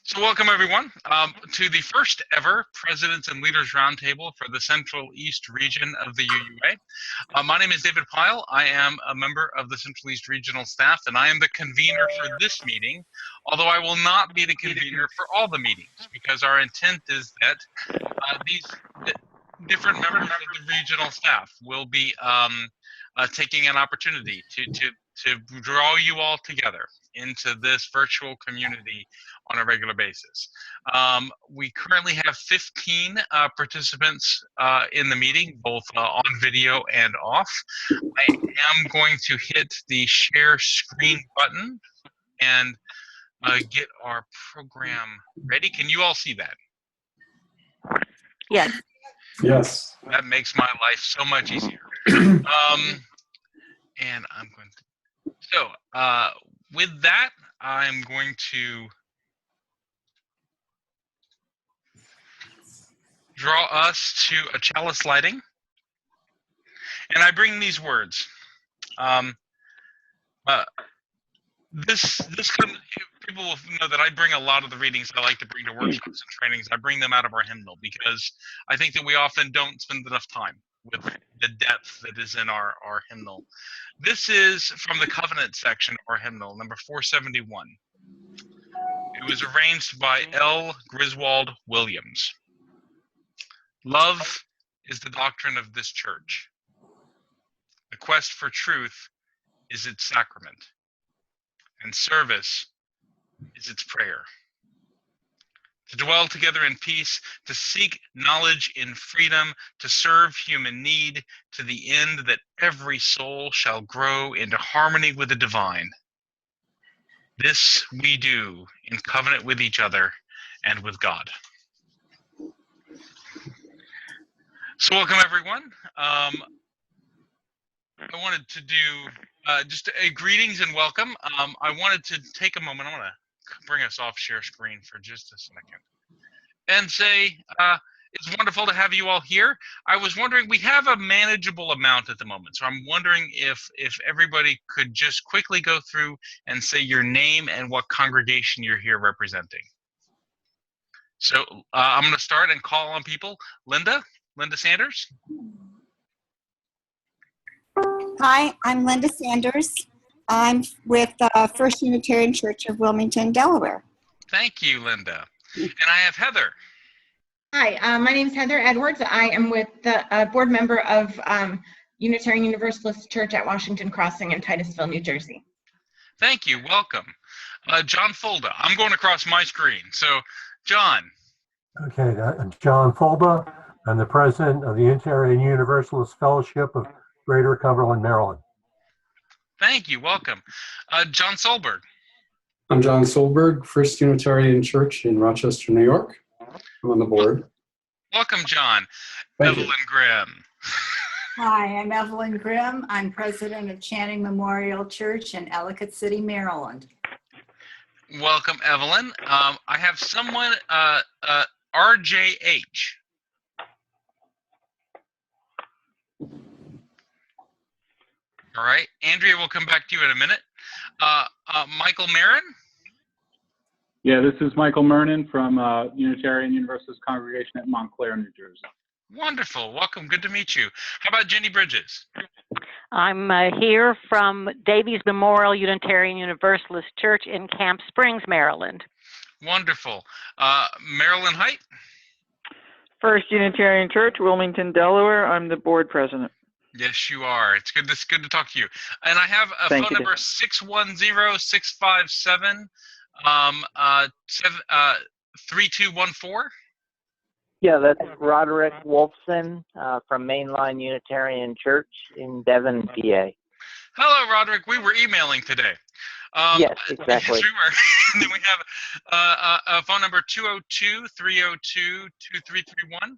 So welcome everyone to the first ever Presidents and Leaders Roundtable for the Central East region of the UUA. My name is David Pyle. I am a member of the Central East Regional Staff, and I am the convener for this meeting, although I will not be the convener for all the meetings, because our intent is that these different members of the regional staff will be taking an opportunity to draw you all together into this virtual community on a regular basis. We currently have 15 participants in the meeting, both on video and off. I am going to hit the share screen button and get our program ready. Can you all see that? Yes. Yes. That makes my life so much easier. And I'm going to, so with that, I'm going to draw us to a chalice lighting. And I bring these words. People will know that I bring a lot of the readings I like to bring to workshops and trainings. I bring them out of our hymnal because I think that we often don't spend enough time with the depth that is in our hymnal. This is from the covenant section of our hymnal, number 471. It was arranged by L. Griswold Williams. Love is the doctrine of this church. The quest for truth is its sacrament, and service is its prayer. To dwell together in peace, to seek knowledge in freedom, to serve human need, to the end that every soul shall grow into harmony with the divine. This we do in covenant with each other and with God. So welcome everyone. I wanted to do just a greetings and welcome. I wanted to take a moment. I'm going to bring us off share screen for just a second and say it's wonderful to have you all here. I was wondering, we have a manageable amount at the moment, so I'm wondering if everybody could just quickly go through and say your name and what congregation you're here representing. So I'm going to start and call on people. Linda Sanders. Hi, I'm Linda Sanders. I'm with First Unitarian Church of Wilmington, Delaware. Thank you, Linda. And I have Heather. Hi, my name is Heather Edwards. I am with the board member of Unitarian Universalist Church at Washington Crossing in Titusville, New Jersey. Thank you. Welcome. John Fulda. I'm going across my screen. So, John. Okay, I'm John Fulda. I'm the president of the Unitarian Universalist Fellowship of Greater Cumberland, Maryland. Thank you. Welcome. John Solberg. I'm John Solberg, First Unitarian Church in Rochester, New York. I'm on the board. Welcome, John. Thank Evelyn you. Grimm. Hi, I'm Evelyn Grimm. I'm president of Channing Memorial Church in Ellicott City, Maryland. Welcome, Evelyn. I have someone, RJH. All right. Andrea, we'll come back to you in a minute. Michael Marin. Yeah, this is Michael Mernon from Unitarian Universalist Congregation at Montclair, New Jersey. Wonderful. Welcome. Good to meet you. How about Jenny Bridges? I'm here from Davies Memorial Unitarian Universalist Church in Camp Springs, Maryland. Wonderful. Marilyn Height. First Unitarian Church, Wilmington, Delaware. I'm the board president. Yes, you are. It's good to talk to you. And I have a phone number 610-657 3214. Yeah, that's Roderick Wolfson from Mainline Unitarian Church in Devon, PA. Hello, Roderick. We were emailing today. Yes, exactly. Yes, we were. And then we have a phone number 202-302-2331.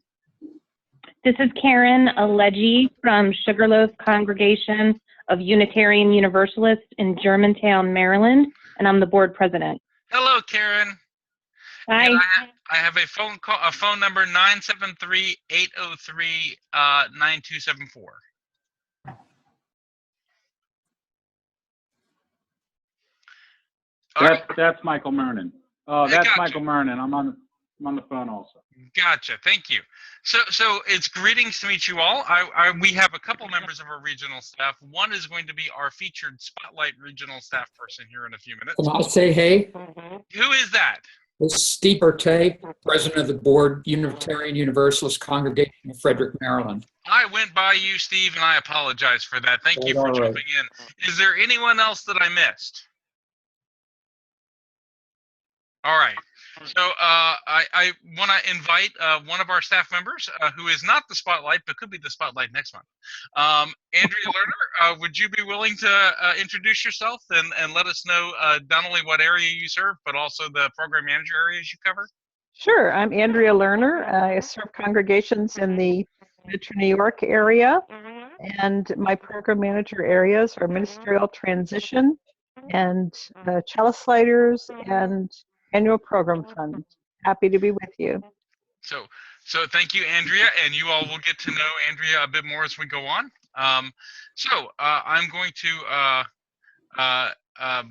This is Karen Alegi from Sugarloaf Congregation of Unitarian Universalists in Germantown, Maryland, and I'm the board president. Hello, Karen. Hi. I have a phone number 973-803-9274. That's Michael Mernon. Oh, that's Michael Mernon. I'm on the phone also. Gotcha. Thank you. So it's greetings to meet you all. We have a couple members of our regional staff. One is going to be our featured spotlight regional staff person here in a few minutes. Can I say hey? Who is that? This is Steve Bertay, President of the Board, Unitarian Universalist Congregation of Frederick, Maryland. I went by you, Steve, and I apologize for that. Thank you for jumping in. Is there anyone else that I missed? All right. So I want to invite one of our staff members who is not the spotlight, but could be the spotlight next month. Andrea Lerner, would you be willing to introduce yourself and let us know not only what area you serve, but also the program manager areas you cover? Sure. I'm Andrea Lerner. I serve congregations in the Metro New York area, and my program manager areas are ministerial transition and chalice lighters and annual program fund. Happy to be with you. So thank you, Andrea, and you all will get to know Andrea a bit more as we go on. I'm going to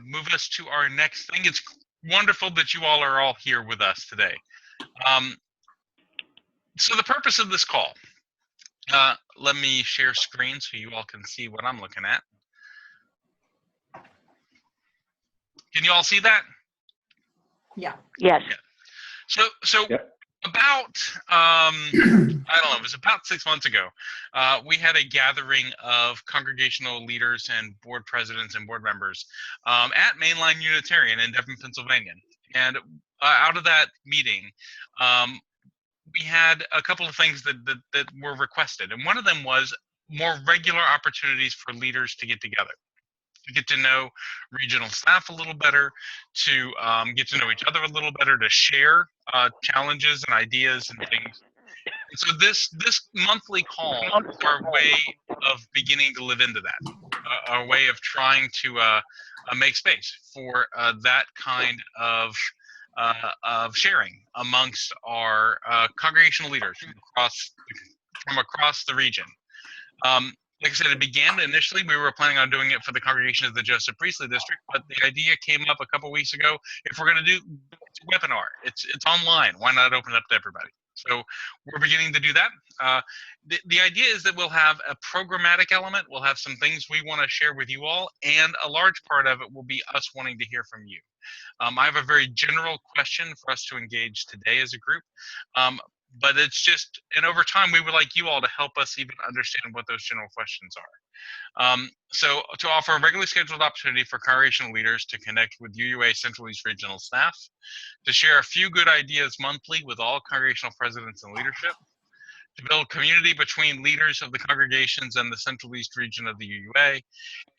move us to our next thing. It's wonderful that you all are here with us today. So the purpose of this call, let me share screen so you all can see what I'm looking at. Can you all see that? Yeah. Yes. Yeah. So about, I don't know, it was about 6 months ago, we had a gathering of congregational leaders and board presidents and board members at Mainline Unitarian in Devon, Pennsylvania. And out of that meeting, we had a couple of things that were requested. And one of them was more regular opportunities for leaders to get together, to get to know regional staff a little better, to get to know each other a little better, to share challenges and ideas and things. And so this monthly call is our way of beginning to live into that, our way of trying to make space for that kind of sharing amongst our congregational leaders from across the region. Like I said, it began initially, we were planning on doing it for the congregation of the Joseph Priestley District, but the idea came up a couple weeks ago. If we're going to do a webinar, it's online. Why not open it up to everybody? So we're beginning to do that. The idea is that we'll have a programmatic element. We'll have some things we want to share with you all, and a large part of it will be us wanting to hear from you. I have a very general question for us to engage today as a group. But it's just, and over time, we would like you all to help us even understand what those general questions are. So to offer a regularly scheduled opportunity for congregational leaders to connect with UUA Central East Regional staff, to share a few good ideas monthly with all congregational presidents and leadership, to build community between leaders of the congregations and the Central East region of the UUA,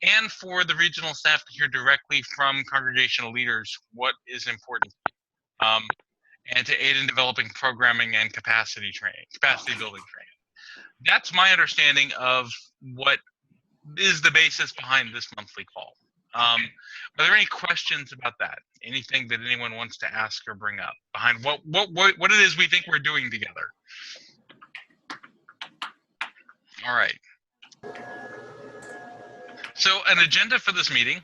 and for the regional staff to hear directly from congregational leaders what is important. And to aid in developing programming and capacity building training. That's my understanding of what is the basis behind this monthly call. Are there any questions about that? Anything that anyone wants to ask or bring up behind what it is we think we're doing together? All right. So an agenda for this meeting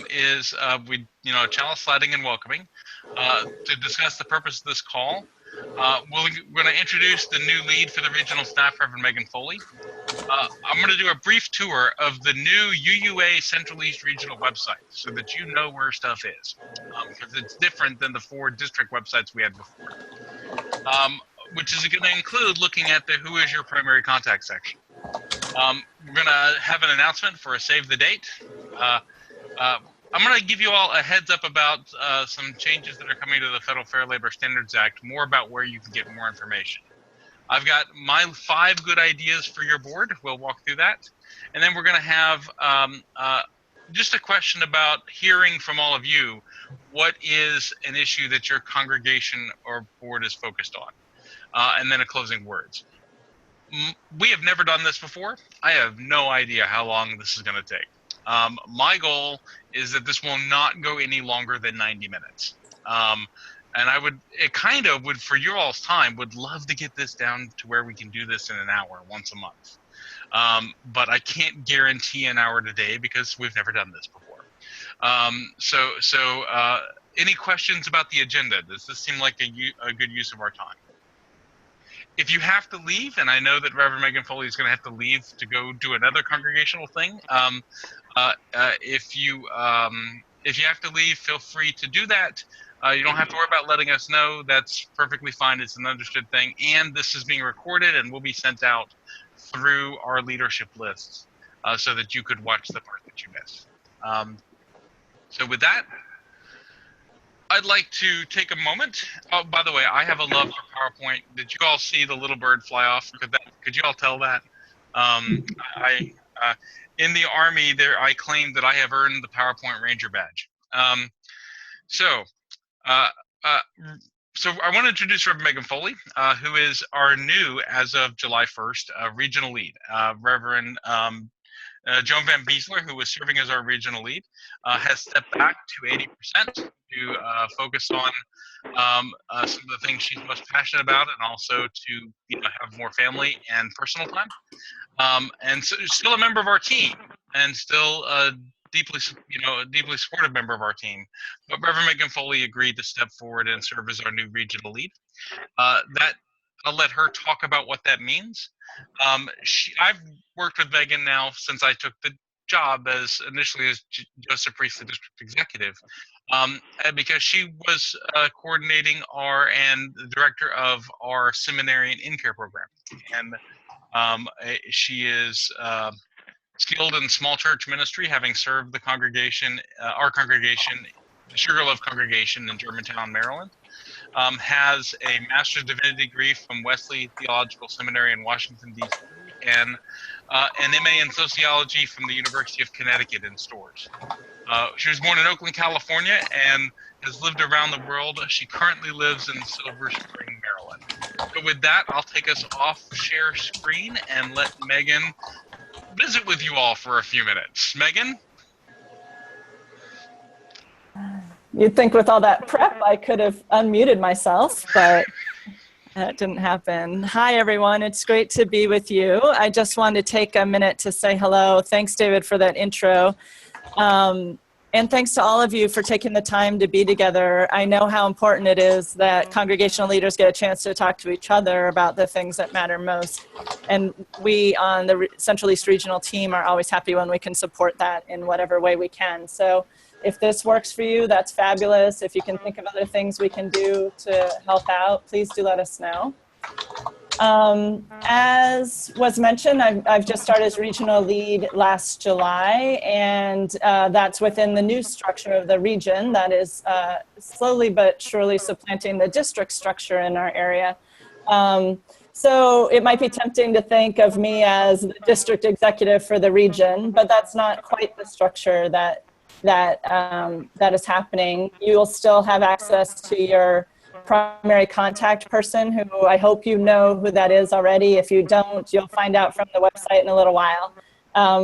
is chalice sliding and welcoming. To discuss the purpose of this call, we're going to introduce the new lead for the regional staff, Reverend Megan Foley. I'm going to do a brief tour of the new UUA Central East Regional website so that you know where stuff is, because it's different than the 4 district websites we had before, which is going to include looking at the Who is Your Primary Contact section. We're going to have an announcement for a save the date. I'm going to give you all a heads up about some changes that are coming to the Federal Fair Labor Standards Act, more about where you can get more information. I've got my 5 good ideas for your board. We'll walk through that. And then we're going to have just a question about hearing from all of you, what is an issue that your congregation or board is focused on? And then a closing words. We have never done this before. I have no idea how long this is going to take. My goal is that this will not go any longer than 90 minutes. And it kind of would, for your all's time, would love to get this down to where we can do this in an hour once a month. But I can't guarantee an hour today because we've never done this before. Any questions about the agenda? Does this seem like a good use of our time? If you have to leave, and I know that Reverend Megan Foley is going to have to leave to go do another congregational thing, if you have to leave, feel free to do that. You don't have to worry about letting us know. That's perfectly fine. It's an understood thing. And this is being recorded and will be sent out through our leadership lists so that you could watch the part that you missed. So with that, I'd like to take a moment. Oh, by the way, I have a love for PowerPoint. Did you all see the little bird fly off? Could you all tell that? In the Army, I claim that I have earned the PowerPoint Ranger badge. So I want to introduce Reverend Megan Foley, who is our new, as of July 1st, regional lead. Reverend Joan Van Beesler, who was serving as our regional lead, has stepped back to 80% to focus on some of the things she's most passionate about, and also to have more family and personal time. And so still a member of our team, and still a deeply supportive member of our team. But Reverend Megan Foley agreed to step forward and serve as our new regional lead. I'll let her talk about what that means. I've worked with Megan now since I took the job initially as Joseph Priestley District Executive, because she was coordinating and the director of our seminary and in-care program. And she is skilled in small church ministry, having served the congregation, our congregation, the Sugarloaf congregation in Germantown, Maryland. Has a Master's of Divinity degree from Wesley Theological Seminary in Washington, D.C., and an MA in Sociology from the University of Connecticut in Storrs. She was born in Oakland, California, and has lived around the world. She currently lives in Silver Spring, Maryland. So with that, I'll take us off share screen and let Megan visit with you all for a few minutes. Megan? You'd think with all that prep, I could have unmuted myself, but that didn't happen. Hi, everyone. It's great to be with you. I just wanted to take a minute to say hello. Thanks, David, for that intro. And thanks to all of you for taking the time to be together. I know how important it is that congregational leaders get a chance to talk to each other about the things that matter most. And we on the Central East Regional team are always happy when we can support that in whatever way we can. So if this works for you, that's fabulous. If you can think of other things we can do to help out, please do let us know. As was mentioned, I've just started as regional lead last July, and that's within the new structure of the region that is slowly but surely supplanting the district structure in our area. So it might be tempting to think of me as the district executive for the region, but that's not quite the structure that is happening. You will still have access to your primary contact person, who I hope you know who that is already. If you don't, you'll find out from the website in a little while.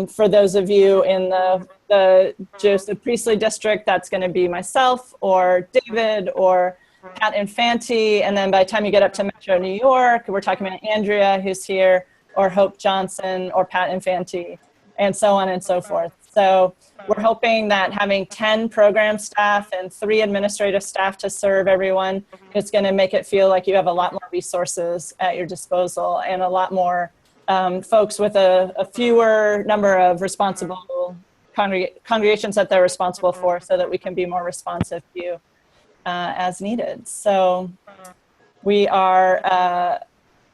For those of you in the Joseph Priestley District, that's going to be myself or David or Pat Infanti. And then by the time you get up to Metro New York, we're talking about Andrea, who's here, or Hope Johnson or Pat Infanti, and so on and so forth. So we're hoping that having 10 program staff and 3 administrative staff to serve everyone is going to make it feel like you have a lot more resources at your disposal and a lot more folks with a fewer number of responsible congregations that they're responsible for, so that we can be more responsive to you as needed. So we are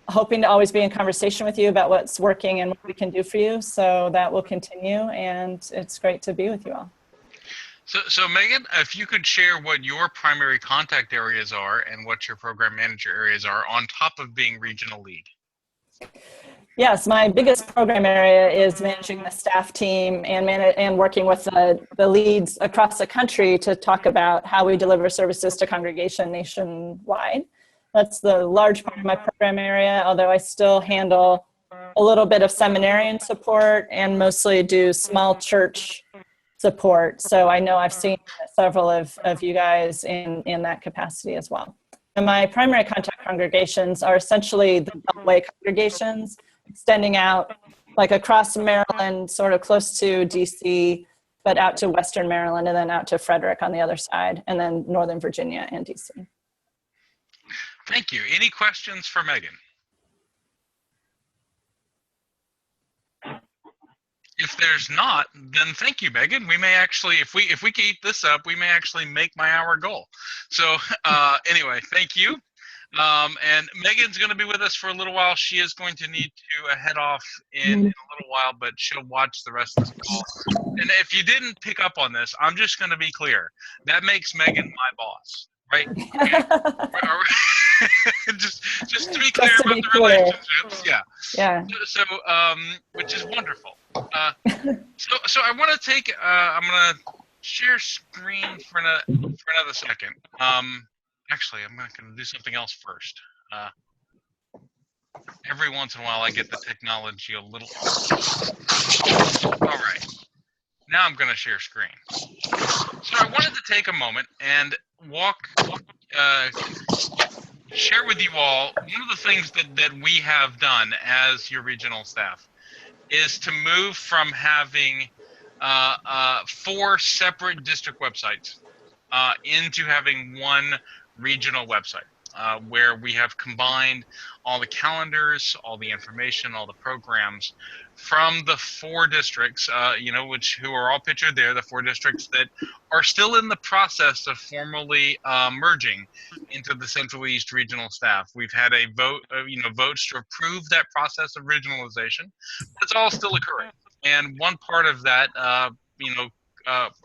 hoping to always be in conversation with you about what's working and what we can do for you. So that will continue, and it's great to be with you all. So Megan, if you could share what your primary contact areas are and what your program manager areas are on top of being regional lead. Yes, my biggest program area is managing the staff team and working with the leads across the country to talk about how we deliver services to congregation nationwide. That's the large part of my program area, although I still handle a little bit of seminarian support and mostly do small church support. So I know I've seen several of you guys in that capacity as well. And my primary contact congregations are essentially the Beltway congregations, extending out like across Maryland, sort of close to DC, but out to Western Maryland and then out to Frederick on the other side, and then Northern Virginia and DC. Thank you. Any questions for Megan? If there's not, then thank you, Megan. We may actually, if we keep this up, we may actually make my hour goal. So anyway, thank you. And Megan's going to be with us for a little while. She is going to need to head off in a little while, but she'll watch the rest of this call. And if you didn't pick up on this, I'm just going to be clear. That makes Megan my boss, right? just to be clear about the relationships, yeah. Yeah. So which is wonderful. So I want to take. I'm going to share screen for another second. Actually, I'm going to do something else first. Every once in a while, I get the technology a little. All right. Now I'm going to share screen. So I wanted to take a moment and share with you all one of the things that we have done as your regional staff is to move from having 4 separate district websites into having one regional website where we have combined all the calendars, all the information, all the programs from the 4 districts, who are all pictured there, the 4 districts that are still in the process of formally merging into the Central East regional staff. We've had a vote, votes to approve that process of regionalization, but it's all still occurring. And one part of that,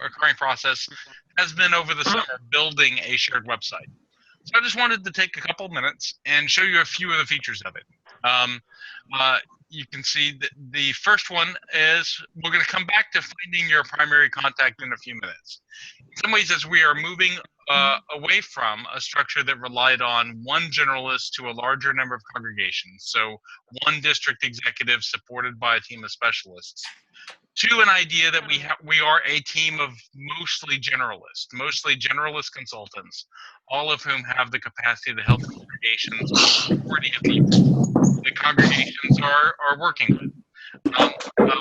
occurring process has been over the summer building a shared website. So I just wanted to take a couple minutes and show you a few of the features of it. You can see that the first one is we're going to come back to finding your primary contact in a few minutes. In some ways, as we are moving away from a structure that relied on one generalist to a larger number of congregations, so one district executive supported by a team of specialists, to an idea that we are a team of mostly generalist consultants, all of whom have the capacity to help congregations the congregations are working with.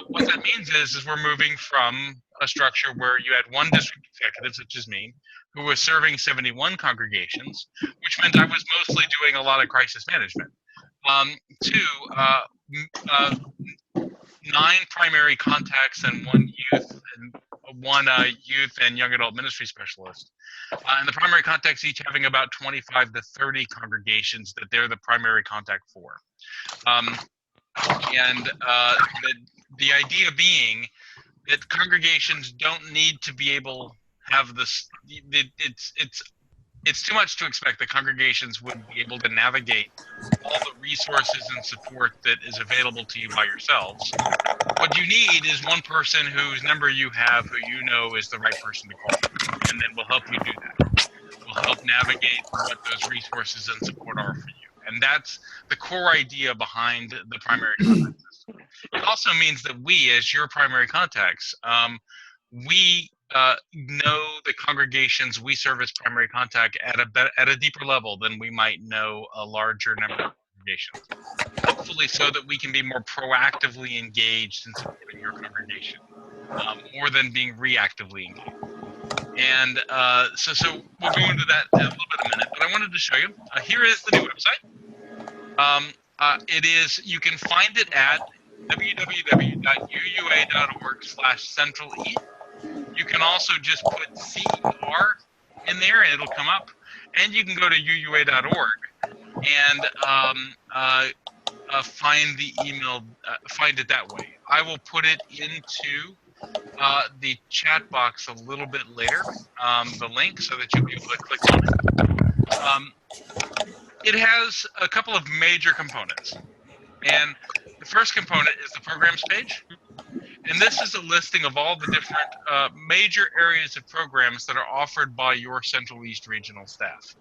What that means is we're moving from a structure where you had one district executive, such as me, who was serving 71 congregations, which meant I was mostly doing a lot of crisis management, to 9 primary contacts and one youth and young adult ministry specialist. And the primary contacts each having about 25 to 30 congregations that they're the primary contact for. The idea being that congregations don't need to be able have this. It's too much to expect that congregations would be able to navigate all the resources and support that is available to you by yourselves. What you need is one person whose number you have, who you know is the right person to call, and then we'll help you do that. We'll help navigate what those resources and support are for you. And that's the core idea behind the primary contact system. It also means that we, as your primary contacts, we know the congregations we serve as primary contact at a deeper level than we might know a larger number of congregations. Hopefully so that we can be more proactively engaged in supporting your congregation, more than being reactively engaged. And so we'll go into that in a little bit in a minute, but I wanted to show you, here is the new website. You can find it at www.uua.org/centraleast. You can also just put CER in there and it'll come up. And you can go to uua.org and find the email, find it that way. I will put it into the chat box a little bit later, the link, so that you'll be able to click on it. It has a couple of major components. And the first component is the programs page. And this is a listing of all the different major areas of programs that are offered by your Central East regional staff,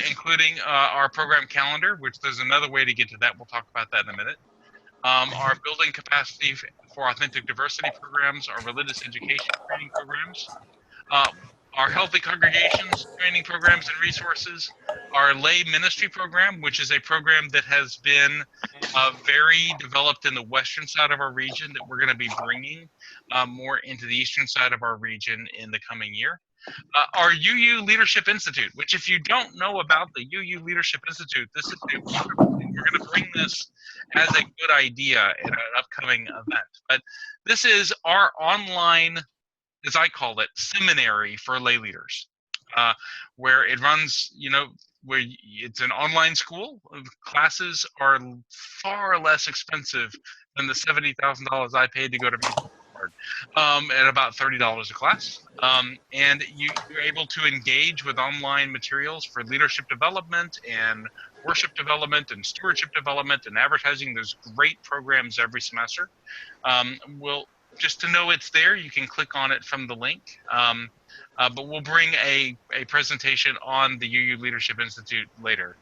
including our program calendar, which there's another way to get to that. We'll talk about that in a minute. Our building capacity for authentic diversity programs, our religious education training programs, our Healthy Congregations training programs and resources, our Lay Ministry program, which is a program that has been very developed in the western side of our region that we're going to be bringing more into the eastern side of our region in the coming year. Our UU Leadership Institute, which if you don't know about the UU Leadership Institute, this is a wonderful thing. We're going to bring this as a good idea in an upcoming event. But this is our online, as I call it, seminary for lay leaders, where it runs, where it's an online school. Classes are far less expensive than the $70,000 I paid to go to at about $30 a class. And you're able to engage with online materials for leadership development and worship development and stewardship development and advertising. There's great programs every semester. Just to know it's there, you can click on it from the link. But we'll bring a presentation on the UU Leadership Institute later.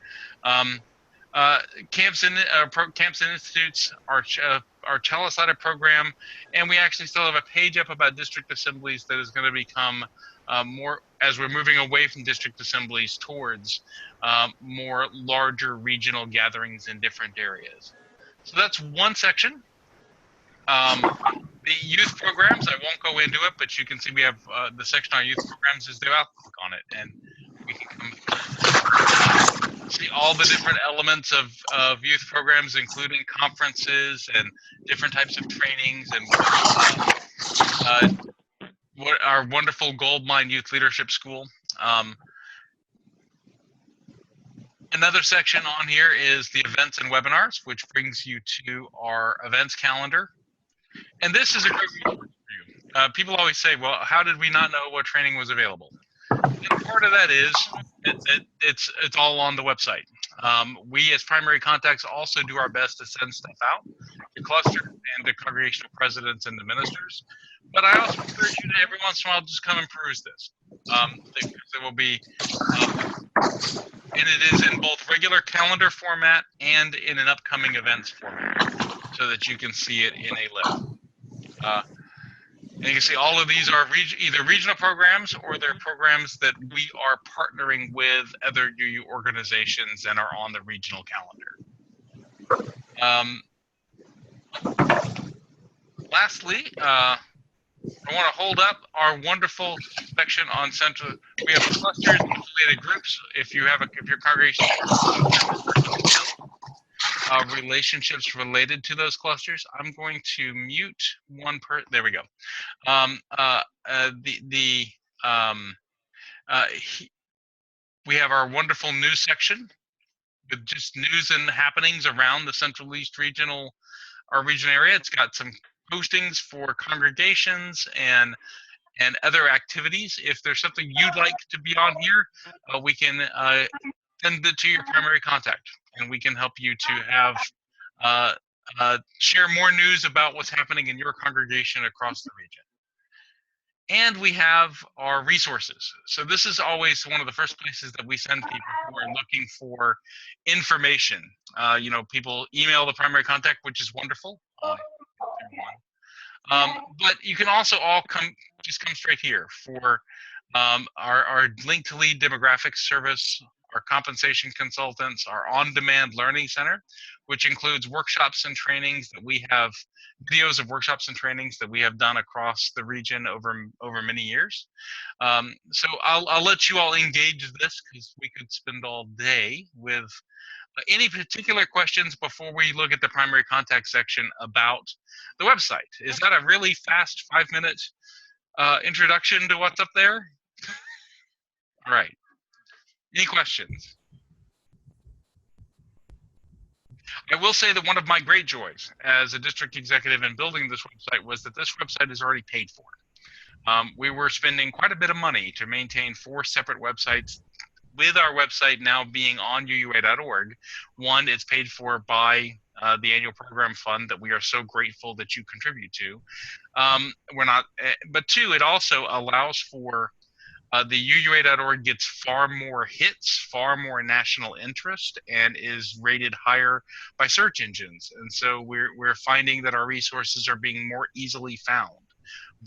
Camps and Institutes, our Chalice-sided program, and we actually still have a page up about district assemblies that is going to become more, as we're moving away from district assemblies towards more larger regional gatherings in different areas. So that's one section. The youth programs, I won't go into it, but you can see we have the section on youth programs is there. I'll click on it, and we can see all the different elements of youth programs, including conferences and different types of trainings, and what our wonderful Goldmine Youth Leadership School. Another section on here is the events and webinars, which brings you to our events calendar. And this is a great resource for you. People always say, well, how did we not know what training was available? And part of that is it's all on the website. We as primary contacts also do our best to send stuff out to cluster and to congregational presidents and the ministers. But I also encourage you to every once in a while just come and peruse this. There will be, and it is in both regular calendar format and in an upcoming events format, so that you can see it in a list. And you can see all of these are either regional programs or they're programs that we are partnering with other UU organizations and are on the regional calendar. Lastly, I want to hold up our wonderful section on central. We have clusters and affiliated groups. If your congregation relationships related to those clusters, I'm going to mute one there we go. We have our wonderful news section with just news and happenings around the Central East region area. It's got some postings for congregations and other activities. If there's something you'd like to be on here, we can send it to your primary contact, and we can help you to have share more news about what's happening in your congregation across the region. And we have our resources. So this is always one of the first places that we send people who are looking for information. People email the primary contact, which is wonderful. But you can also just come straight here for our link to lead demographics service, our compensation consultants, our on-demand learning center, which includes workshops and trainings that we have, videos of workshops and trainings that we have done across the region over many years. So I'll let you all engage this, because we could spend all day with any particular questions before we look at the primary contact section about the website. Is that a really fast 5-minute introduction to what's up there? All right. Any questions? I will say that one of my great joys as a district executive in building this website was that this website is already paid for. We were spending quite a bit of money to maintain 4 separate websites, with our website now being on UUA.org. One, it's paid for by the annual program fund that we are so grateful that you contribute to. But 2, it also allows for the UUA.org gets far more hits, far more national interest, and is rated higher by search engines. And so we're finding that our resources are being more easily found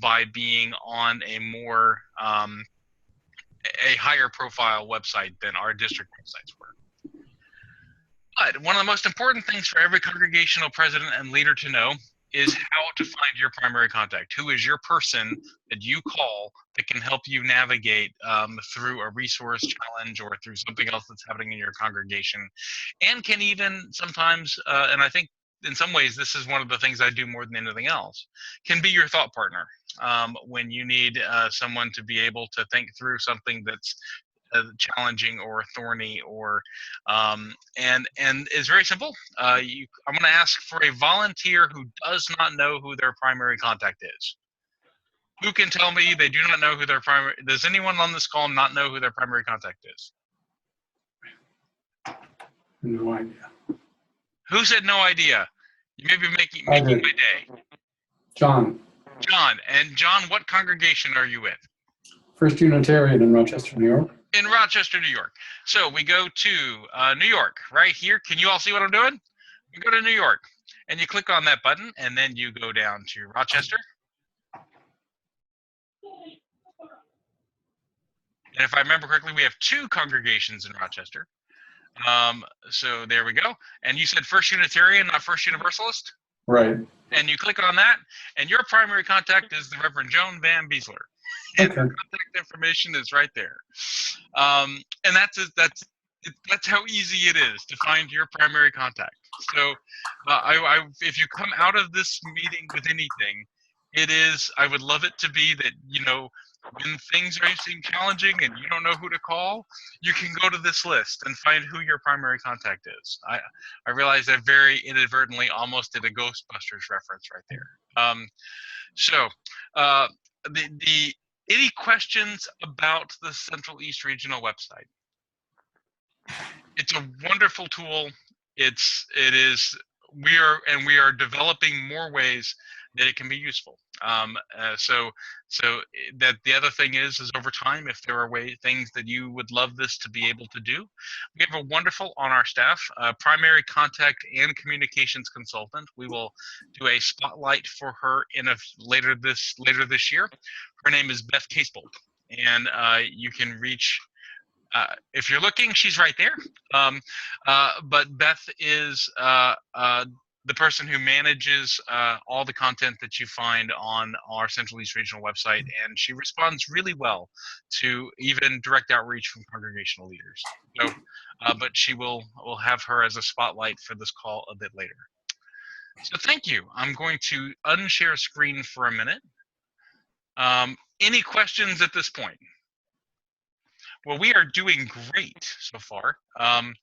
by being on a more a higher profile website than our district websites were. But one of the most important things for every congregational president and leader to know is how to find your primary contact. Who is your person that you call that can help you navigate through a resource challenge or through something else that's happening in your congregation, and can even sometimes, and I think in some ways this is one of the things I do more than anything else, can be your thought partner when you need someone to be able to think through something that's challenging or thorny, or and it's very simple. I'm going to ask for a volunteer who does not know who their primary contact is. Who can tell me they do not know who their primary? Does anyone on this call not know who their primary contact is? No idea. Who said no idea? You may be making my day. John. John, and John, what congregation are you with? First Unitarian in Rochester, New York. In Rochester, New York. So we go to New York right here. Can you all see what I'm doing? You go to New York and you click on that button, and then you go down to Rochester. And if I remember correctly, we have 2 congregations in Rochester. So there we go. And you said First Unitarian, not First Universalist? Right. And you click on that, and your primary contact is the Reverend Joan Van Beesler. And her contact information is right there. And that's how easy it is to find your primary contact. So if you come out of this meeting with anything, I would love it to be that, when things seem challenging and you don't know who to call, you can go to this list and find who your primary contact is. I realized I very inadvertently almost did a Ghostbusters reference right there. Any questions about the Central East Regional website? It's a wonderful tool. We are developing more ways that it can be useful. So that the other thing is over time, if there are things that you would love this to be able to do, we have a wonderful on our staff, primary contact and communications consultant. We will do a spotlight for her later this year. Her name is Beth Casebolt, and you can reach. If you're looking, she's right there. But Beth is the person who manages all the content that you find on our Central East Regional website, and she responds really well to even direct outreach from congregational leaders. So, but we'll have her as a spotlight for this call a bit later. So thank you. I'm going to unshare screen for a minute. Any questions at this point? Well, we are doing great so far. I'm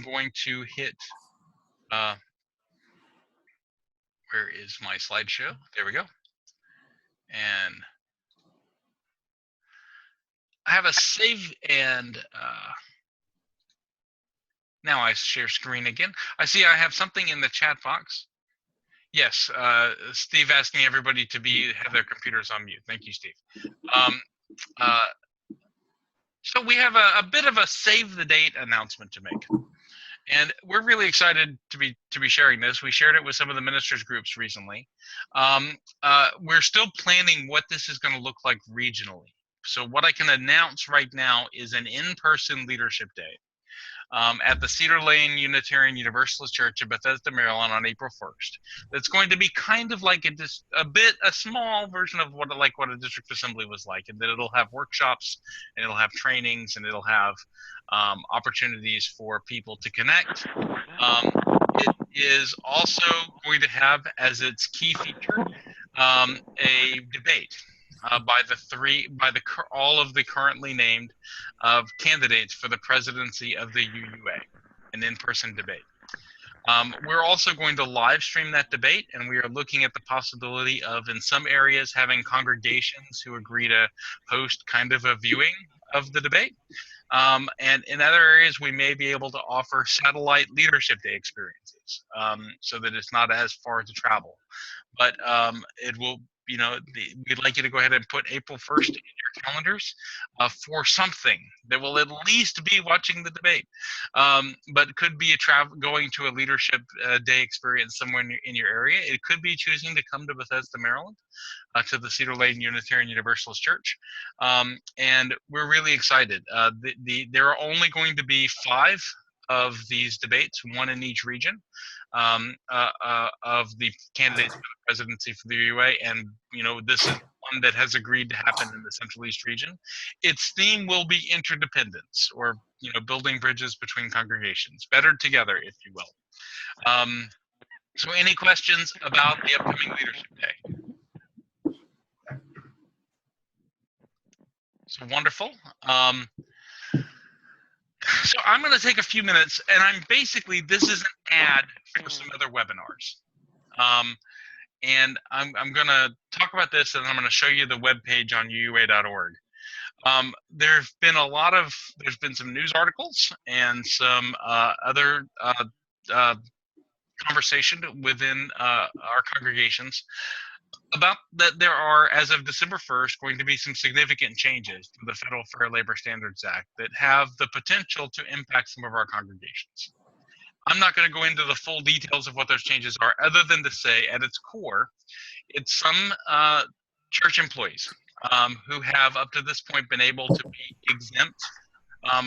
going to hit, where is my slideshow? There we go. And I have a save, and now I share screen again. I see I have something in the chat box. Yes, Steve asking everybody to have their computers on mute. Thank you, Steve. So we have a bit of a save the date announcement to make. And we're really excited to be sharing this. We shared it with some of the ministers groups recently. We're still planning what this is going to look like regionally. So what I can announce right now is an in-person leadership day at the Cedar Lane Unitarian Universalist Church in Bethesda, Maryland on April 1st. That's going to be kind of like a small version of what a district assembly was like, and that it'll have workshops, and it'll have trainings, and it'll have opportunities for people to connect. It is also going to have as its key feature a debate by all of the currently named candidates for the presidency of the UUA, an in-person debate. We're also going to live stream that debate, and we are looking at the possibility of, in some areas, having congregations who agree to host kind of a viewing of the debate. And in other areas, we may be able to offer satellite leadership day experiences so that it's not as far to travel. But we'd like you to go ahead and put April 1st in your calendars for something that will at least be watching the debate, but could be going to a leadership day experience somewhere in your area. It could be choosing to come to Bethesda, Maryland, to the Cedar Lane Unitarian Universalist Church, and we're really excited. There are only going to be 5 of these debates, 1 in each region, of the candidates for the presidency for the UUA, and this is one that has agreed to happen in the Central East region. Its theme will be interdependence, or building bridges between congregations, better together, if you will. So, any questions about the upcoming Leadership Day? So wonderful. So I'm going to take a few minutes, and this is an ad for some other webinars. And I'm going to talk about this, and I'm going to show you the webpage on UUA.org. There's been some news articles and some other conversation within our congregations about that there are, as of December 1st, going to be some significant changes to the Federal Fair Labor Standards Act that have the potential to impact some of our congregations. I'm not going to go into the full details of what those changes are, other than to say at its core, it's some church employees who have up to this point been able to be exempt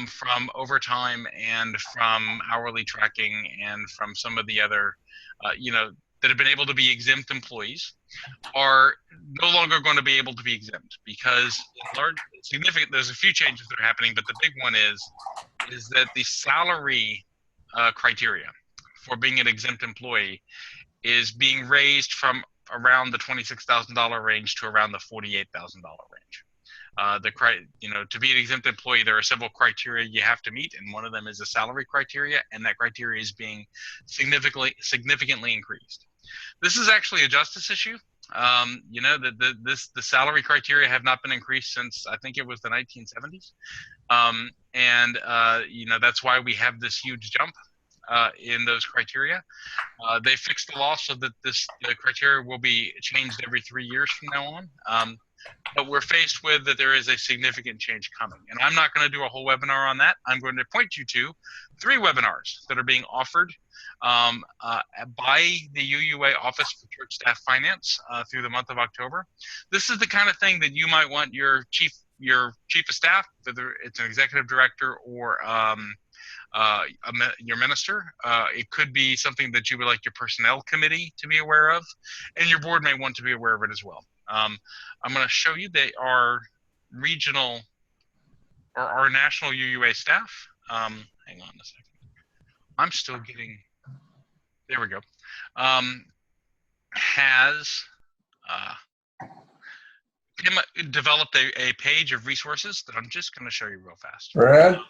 from overtime and from hourly tracking and from some of the other, that have been able to be exempt employees are no longer going to be able to be exempt, because there's a few changes that are happening, but the big one is that the salary criteria for being an exempt employee is being raised from around the $26,000 range to around the $48,000 range. To be an exempt employee, there are several criteria you have to meet, and one of them is a salary criteria, and that criteria is being significantly increased. This is actually a justice issue. The salary criteria have not been increased since, I think it was the 1970s, that's why we have this huge jump in those criteria. They fixed the law so that the criteria will be changed every 3 years from now on. But we're faced with that there is a significant change coming. And I'm not going to do a whole webinar on that. I'm going to point you to 3 webinars that are being offered by the UUA Office for Church Staff Finance through the month of October. This is the kind of thing that you might want your chief of staff, whether it's an executive director or your minister. It could be something that you would like your personnel committee to be aware of, and your board may want to be aware of it as well. I'm going to show you our regional or our national UUA staff. Hang on a second. I'm still getting, there we go. Has developed a page of resources that I'm just going to show you real fast. Brad?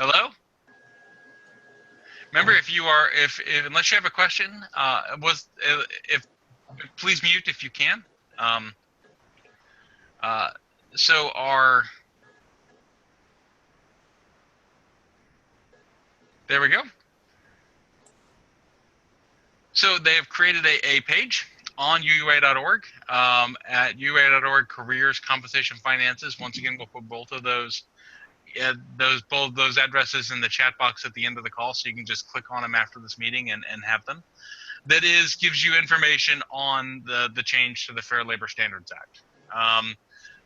Hello? Remember, unless you have a question, please mute if you can. There we go. So they have created a page on UUA.org at UUA.org careers, compensation, finances. Once again, we'll put both of those addresses in the chat box at the end of the call, so you can just click on them after this meeting and have them. That gives you information on the change to the Fair Labor Standards Act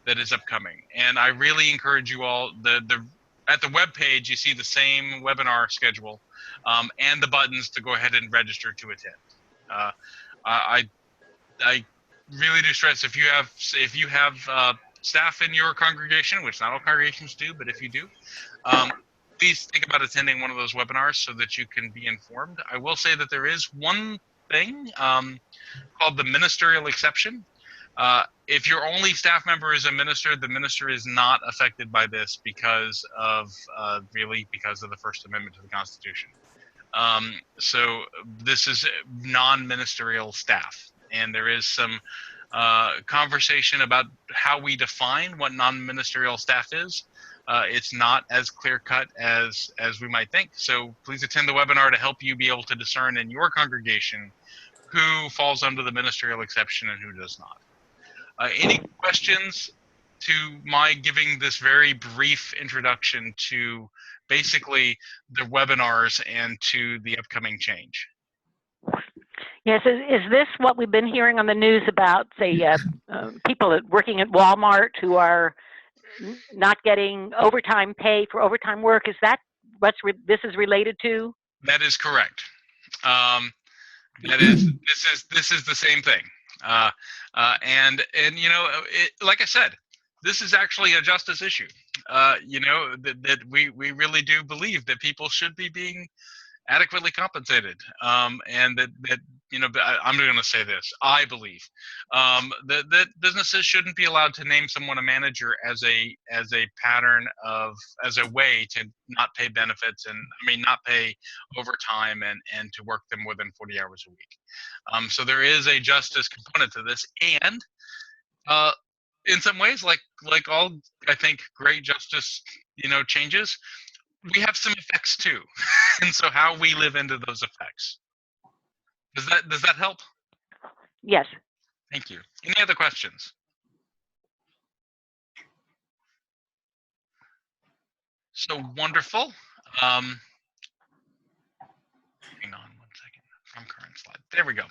that is upcoming. And I really encourage you all, at the web page, you see the same webinar schedule and the buttons to go ahead and register to attend. I really do stress, if you have staff in your congregation, which not all congregations do, but if you do, please think about attending one of those webinars so that you can be informed. I will say that there is one thing called the ministerial exception. If your only staff member is a minister, the minister is not affected by this because of the First Amendment to the Constitution. So this is non-ministerial staff, and there is some conversation about how we define what non-ministerial staff is. It's not as clear-cut as we might think. So please attend the webinar to help you be able to discern in your congregation who falls under the ministerial exception and who does not. Any questions to my giving this very brief introduction to basically the webinars and to the upcoming change? Yes, is this what we've been hearing on the news about, say, people working at Walmart who are not getting overtime pay for overtime work? Is that what this is related to? That is correct. This is the same thing. And you know, like I said, this is actually a justice issue. You know, that we really do believe that people should be being adequately compensated, and that you know, I'm going to say this, I believe that businesses shouldn't be allowed to name someone a manager as a pattern of, as a way to not pay benefits, and I mean not pay overtime, and to work them more than 40 hours a week. So there is a justice component to this, and in some ways, like all, I think, great justice, you know, changes, we have some effects too. And so how we live into those effects. Does that help? Yes. Thank you. Any other questions? So wonderful. Hang on one second. From current slide. There we go.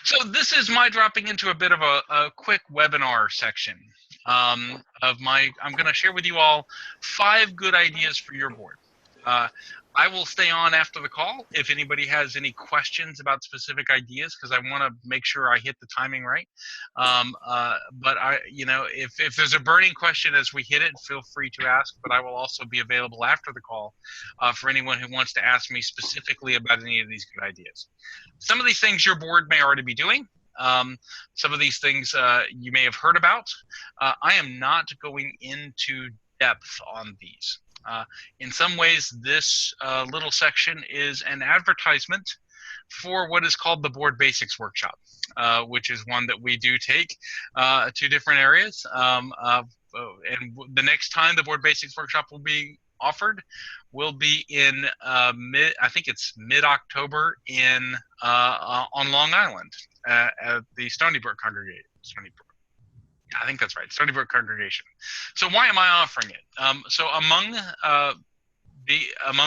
So this is my dropping into a bit of a quick webinar section of my, I'm going to share with you all 5 good ideas for your board. I will stay on after the call if anybody has any questions about specific ideas, because I want to make sure I hit the timing right. But you know, if there's a burning question as we hit it, feel free to ask. But I will also be available after the call for anyone who wants to ask me specifically about any of these good ideas. Some of these things your board may already be doing. Some of these things you may have heard about. I am not going into depth on these. In some ways, this little section is an advertisement for what is called the Board Basics Workshop, which is one that we do take to different areas. And the next time the Board Basics Workshop will be offered will be in I think it's mid-October in on Long Island at the Stony Brook congregation. I think that's right, Stony Brook congregation. So why am I offering it? So among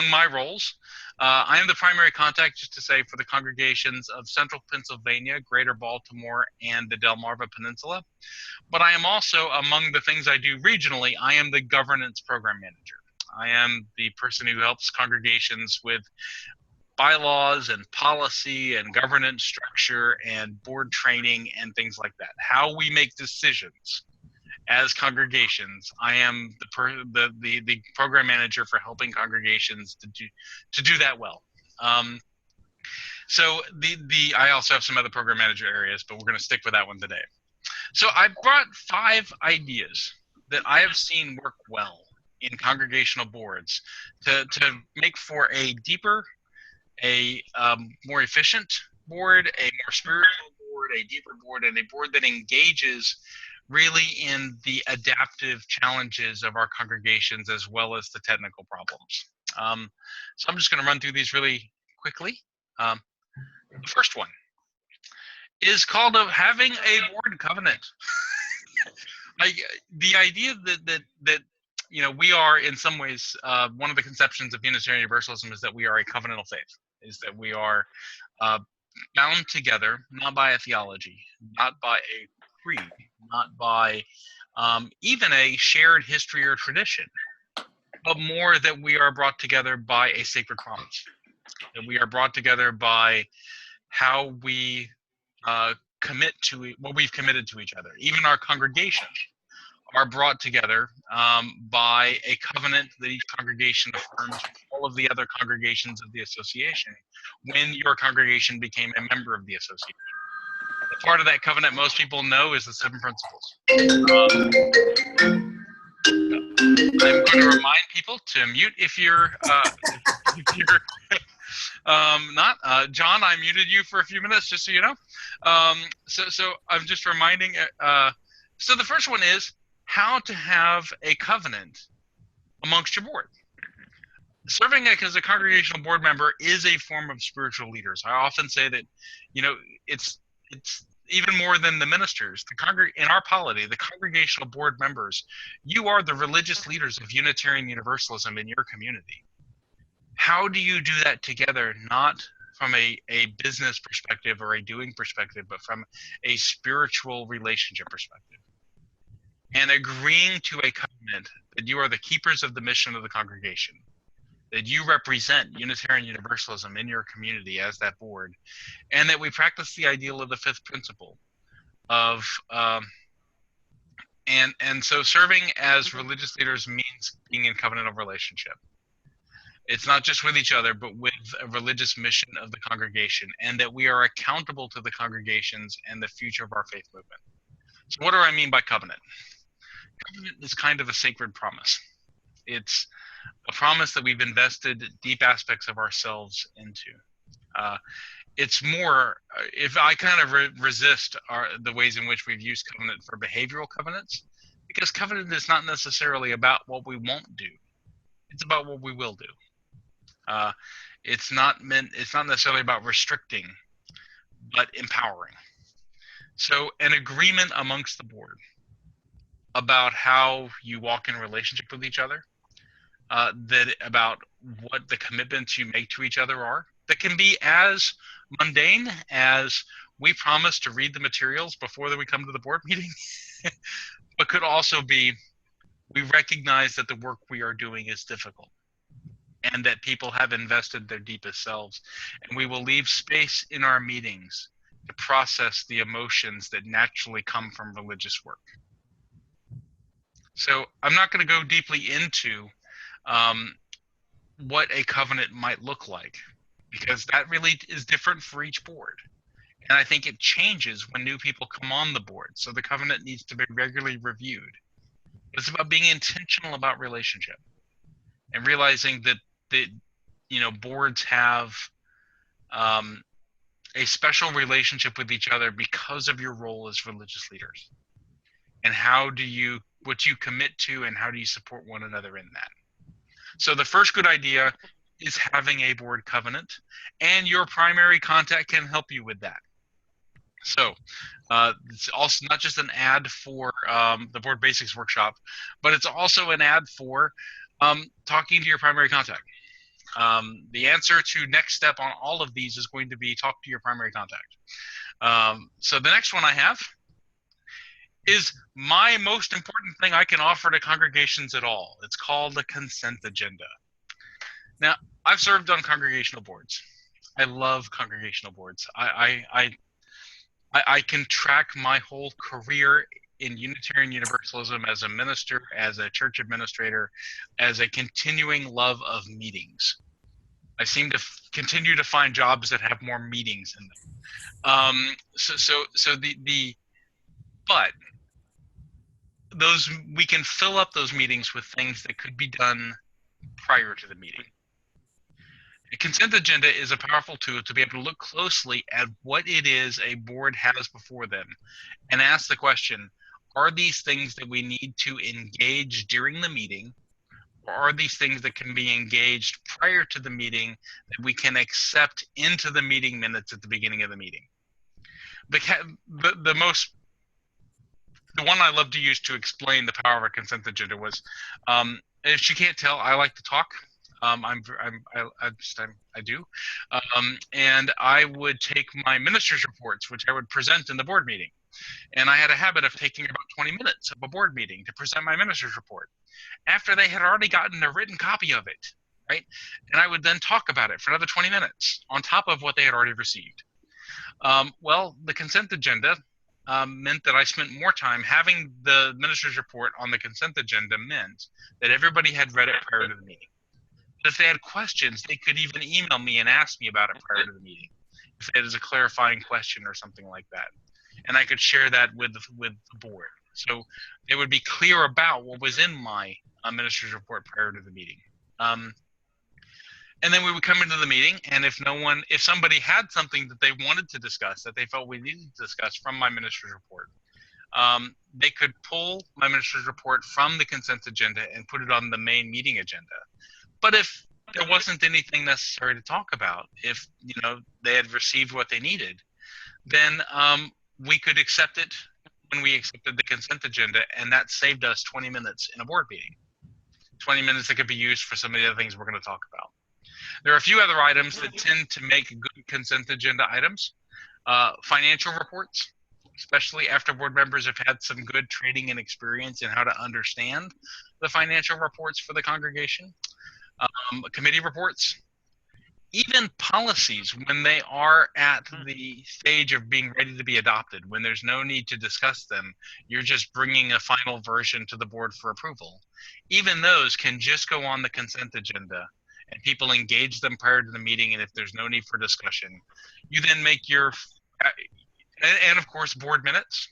my roles, I am the primary contact, just to say, for the congregations of Central Pennsylvania, Greater Baltimore, and the Delmarva Peninsula. But I am also, among the things I do regionally, I am the governance program manager. I am the person who helps congregations with bylaws and policy and governance structure and board training and things like that. How we make decisions as congregations. I am the program manager for helping congregations to do that well. So I also have some other program manager areas, but we're going to stick with that one today. So I brought 5 ideas that I have seen work well in congregational boards to make for a deeper, a more efficient board, a more spiritual board, a deeper board, and a board that engages really in the adaptive challenges of our congregations as well as the technical problems. So I'm just going to run through these really quickly. The first one is called having a board covenant. The idea that you know, we are in some ways, one of the conceptions of Unitarian Universalism is that we are a covenantal faith, is that we are bound together, not by a theology, not by a creed, not by even a shared history or tradition, but more that we are brought together by a sacred promise, that we are brought together by how we commit to what we've committed to each other. Even our congregations are brought together by a covenant that each congregation affirms with all of the other congregations of the association when your congregation became a member of the association. The part of that covenant most people know is the 7 principles. I'm going to remind people to mute if you're not. John, I muted you for a few minutes just so you know. So I'm just reminding. So the first one is how to have a covenant amongst your board. Serving as a congregational board member is a form of spiritual leaders. I often say that, it's even more than the ministers. In our polity, the congregational board members, you are the religious leaders of Unitarian Universalism in your community. How do you do that together, not from a business perspective or a doing perspective, but from a spiritual relationship perspective? And agreeing to a covenant that you are the keepers of the mission of the congregation, that you represent Unitarian Universalism in your community as that board, and that we practice the ideal of the fifth principle of, and so serving as religious leaders means being in covenantal relationship. It's not just with each other, but with a religious mission of the congregation, and that we are accountable to the congregations and the future of our faith movement. So what do I mean by covenant? Covenant is kind of a sacred promise. It's a promise that we've invested deep aspects of ourselves into. It's more, if I kind of resist the ways in which we've used covenant for behavioral covenants, because covenant is not necessarily about what we won't do. It's about what we will do. It's not necessarily about restricting, but empowering. So an agreement amongst the board about how you walk in relationship with each other, about what the commitments you make to each other are, that can be as mundane as we promise to read the materials before we come to the board meeting, but could also be, we recognize that the work we are doing is difficult and that people have invested their deepest selves, and we will leave space in our meetings to process the emotions that naturally come from religious work. So I'm not going to go deeply into what a covenant might look like, because that really is different for each board. And I think it changes when new people come on the board. So the covenant needs to be regularly reviewed. But it's about being intentional about relationship and realizing that boards have a special relationship with each other because of your role as religious leaders. And what you commit to, and how do you support one another in that? So the first good idea is having a board covenant, and your primary contact can help you with that. So it's also not just an ad for the Board Basics Workshop, but it's also an ad for talking to your primary contact. The answer to next step on all of these is going to be talk to your primary contact. So the next one I have is my most important thing I can offer to congregations at all. It's called the consent agenda. Now, I've served on congregational boards. I love congregational boards. I can track my whole career in Unitarian Universalism as a minister, as a church administrator, as a continuing love of meetings. I seem to continue to find jobs that have more meetings in them. But we can fill up those meetings with things that could be done prior to the meeting. A consent agenda is a powerful tool to be able to look closely at what it is a board has before them and ask the question, are these things that we need to engage during the meeting, or are these things that can be engaged prior to the meeting that we can accept into the meeting minutes at the beginning of the meeting? The one I love to use to explain the power of a consent agenda was, if you can't tell, I like to talk. I do. And I would take my minister's reports, which I would present in the board meeting. And I had a habit of taking about 20 minutes of a board meeting to present my minister's report after they had already gotten a written copy of it, right? And I would then talk about it for another 20 minutes on top of what they had already received. Well, the consent agenda meant that I spent more time having the minister's report on the consent agenda meant that everybody had read it prior to the meeting. But if they had questions, they could even email me and ask me about it prior to the meeting, if it is a clarifying question or something like that. And I could share that with the board. So they would be clear about what was in my minister's report prior to the meeting. And then we would come into the meeting, and if somebody had something that they wanted to discuss, that they felt we needed to discuss from my minister's report, they could pull my minister's report from the consent agenda and put it on the main meeting agenda. But if there wasn't anything necessary to talk about, if they had received what they needed, then we could accept it when we accepted the consent agenda, and that saved us 20 minutes in a board meeting. 20 minutes that could be used for some of the other things we're going to talk about. There are a few other items that tend to make good consent agenda items. Financial reports, especially after board members have had some good training and experience in how to understand the financial reports for the congregation. Committee reports, even policies when they are at the stage of being ready to be adopted, when there's no need to discuss them, you're just bringing a final version to the board for approval. Even those can just go on the consent agenda and people engage them prior to the meeting, and if there's no need for discussion, you then make your, and of course, board minutes.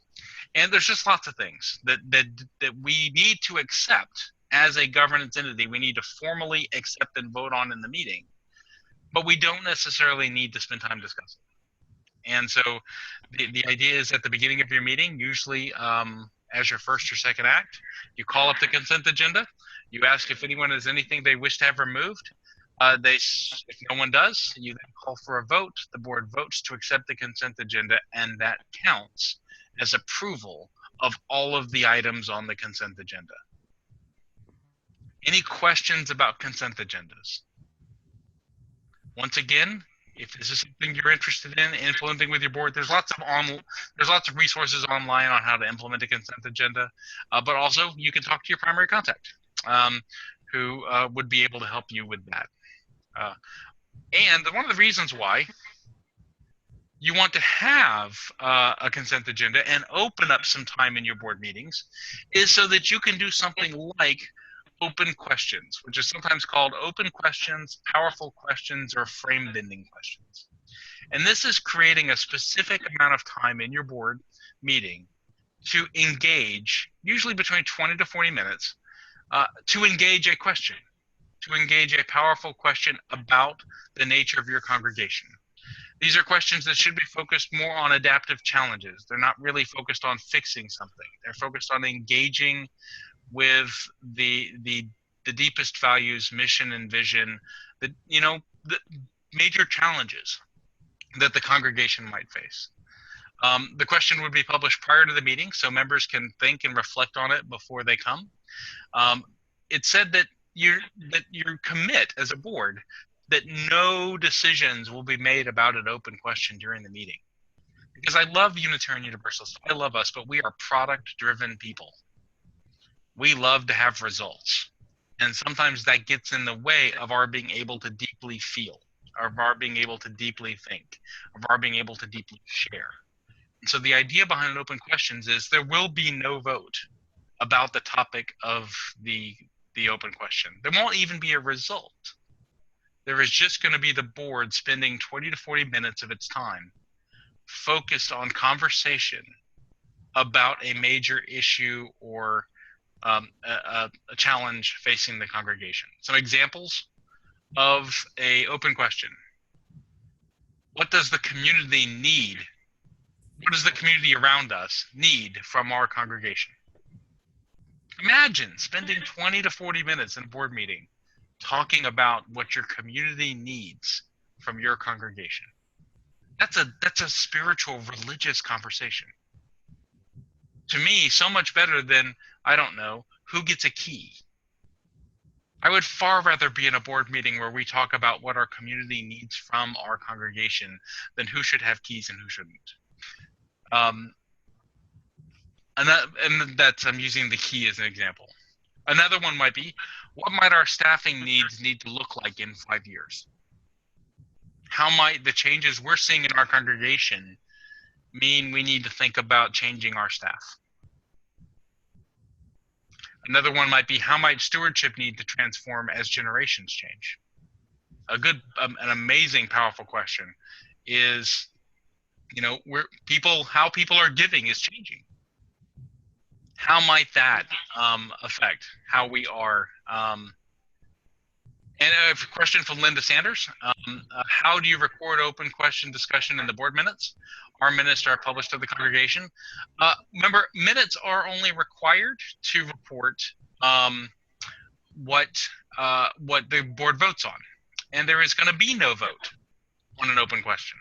And there's just lots of things that we need to accept as a governance entity. We need to formally accept and vote on in the meeting, but we don't necessarily need to spend time discussing. And so the idea is at the beginning of your meeting, usually as your first or second act, you call up the consent agenda, you ask if anyone has anything they wish to have removed. If no one does, you then call for a vote. The board votes to accept the consent agenda, and that counts as approval of all of the items on the consent agenda. Any questions about consent agendas? Once again, if this is something you're interested in implementing with your board, there's lots of resources online on how to implement a consent agenda, but also you can talk to your primary contact, who would be able to help you with that. And one of the reasons why you want to have a consent agenda and open up some time in your board meetings is so that you can do something like open questions, which is sometimes called open questions, powerful questions, or frame bending questions. And this is creating a specific amount of time in your board meeting to engage, usually between 20 to 40 minutes, to engage a question, to engage a powerful question about the nature of your congregation. These are questions that should be focused more on adaptive challenges. They're not really focused on fixing something. They're focused on engaging with the deepest values, mission, and vision, the major challenges that the congregation might face. The question would be published prior to the meeting, so members can think and reflect on it before they come. It said that you commit as a board that no decisions will be made about an open question during the meeting. Because I love Unitarian Universalists, I love us, but we are product-driven people. We love to have results. And sometimes that gets in the way of our being able to deeply feel, of our being able to deeply think, of our being able to deeply share. And so the idea behind open questions is there will be no vote about the topic of the open question. There won't even be a result. There is just going to be the board spending 20 to 40 minutes of its time focused on conversation about a major issue or a challenge facing the congregation. Some examples of an open question. What does the community need? What does the community around us need from our congregation? Imagine spending 20 to 40 minutes in a board meeting talking about what your community needs from your congregation. That's a spiritual, religious conversation. To me, so much better than, I don't know, who gets a key. I would far rather be in a board meeting where we talk about what our community needs from our congregation than who should have keys and who shouldn't. I'm using the key as an example. Another one might be, what might our staffing needs need to look like in 5 years? How might the changes we're seeing in our congregation mean we need to think about changing our staff? Another one might be, how might stewardship need to transform as generations change? An amazing, powerful question is, how people are giving is changing. How might that affect how we are? And a question from Linda Sanders. How do you record open question discussion in the board minutes? Our minutes are published to the congregation. Remember, minutes are only required to report what the board votes on, and there is going to be no vote on an open question.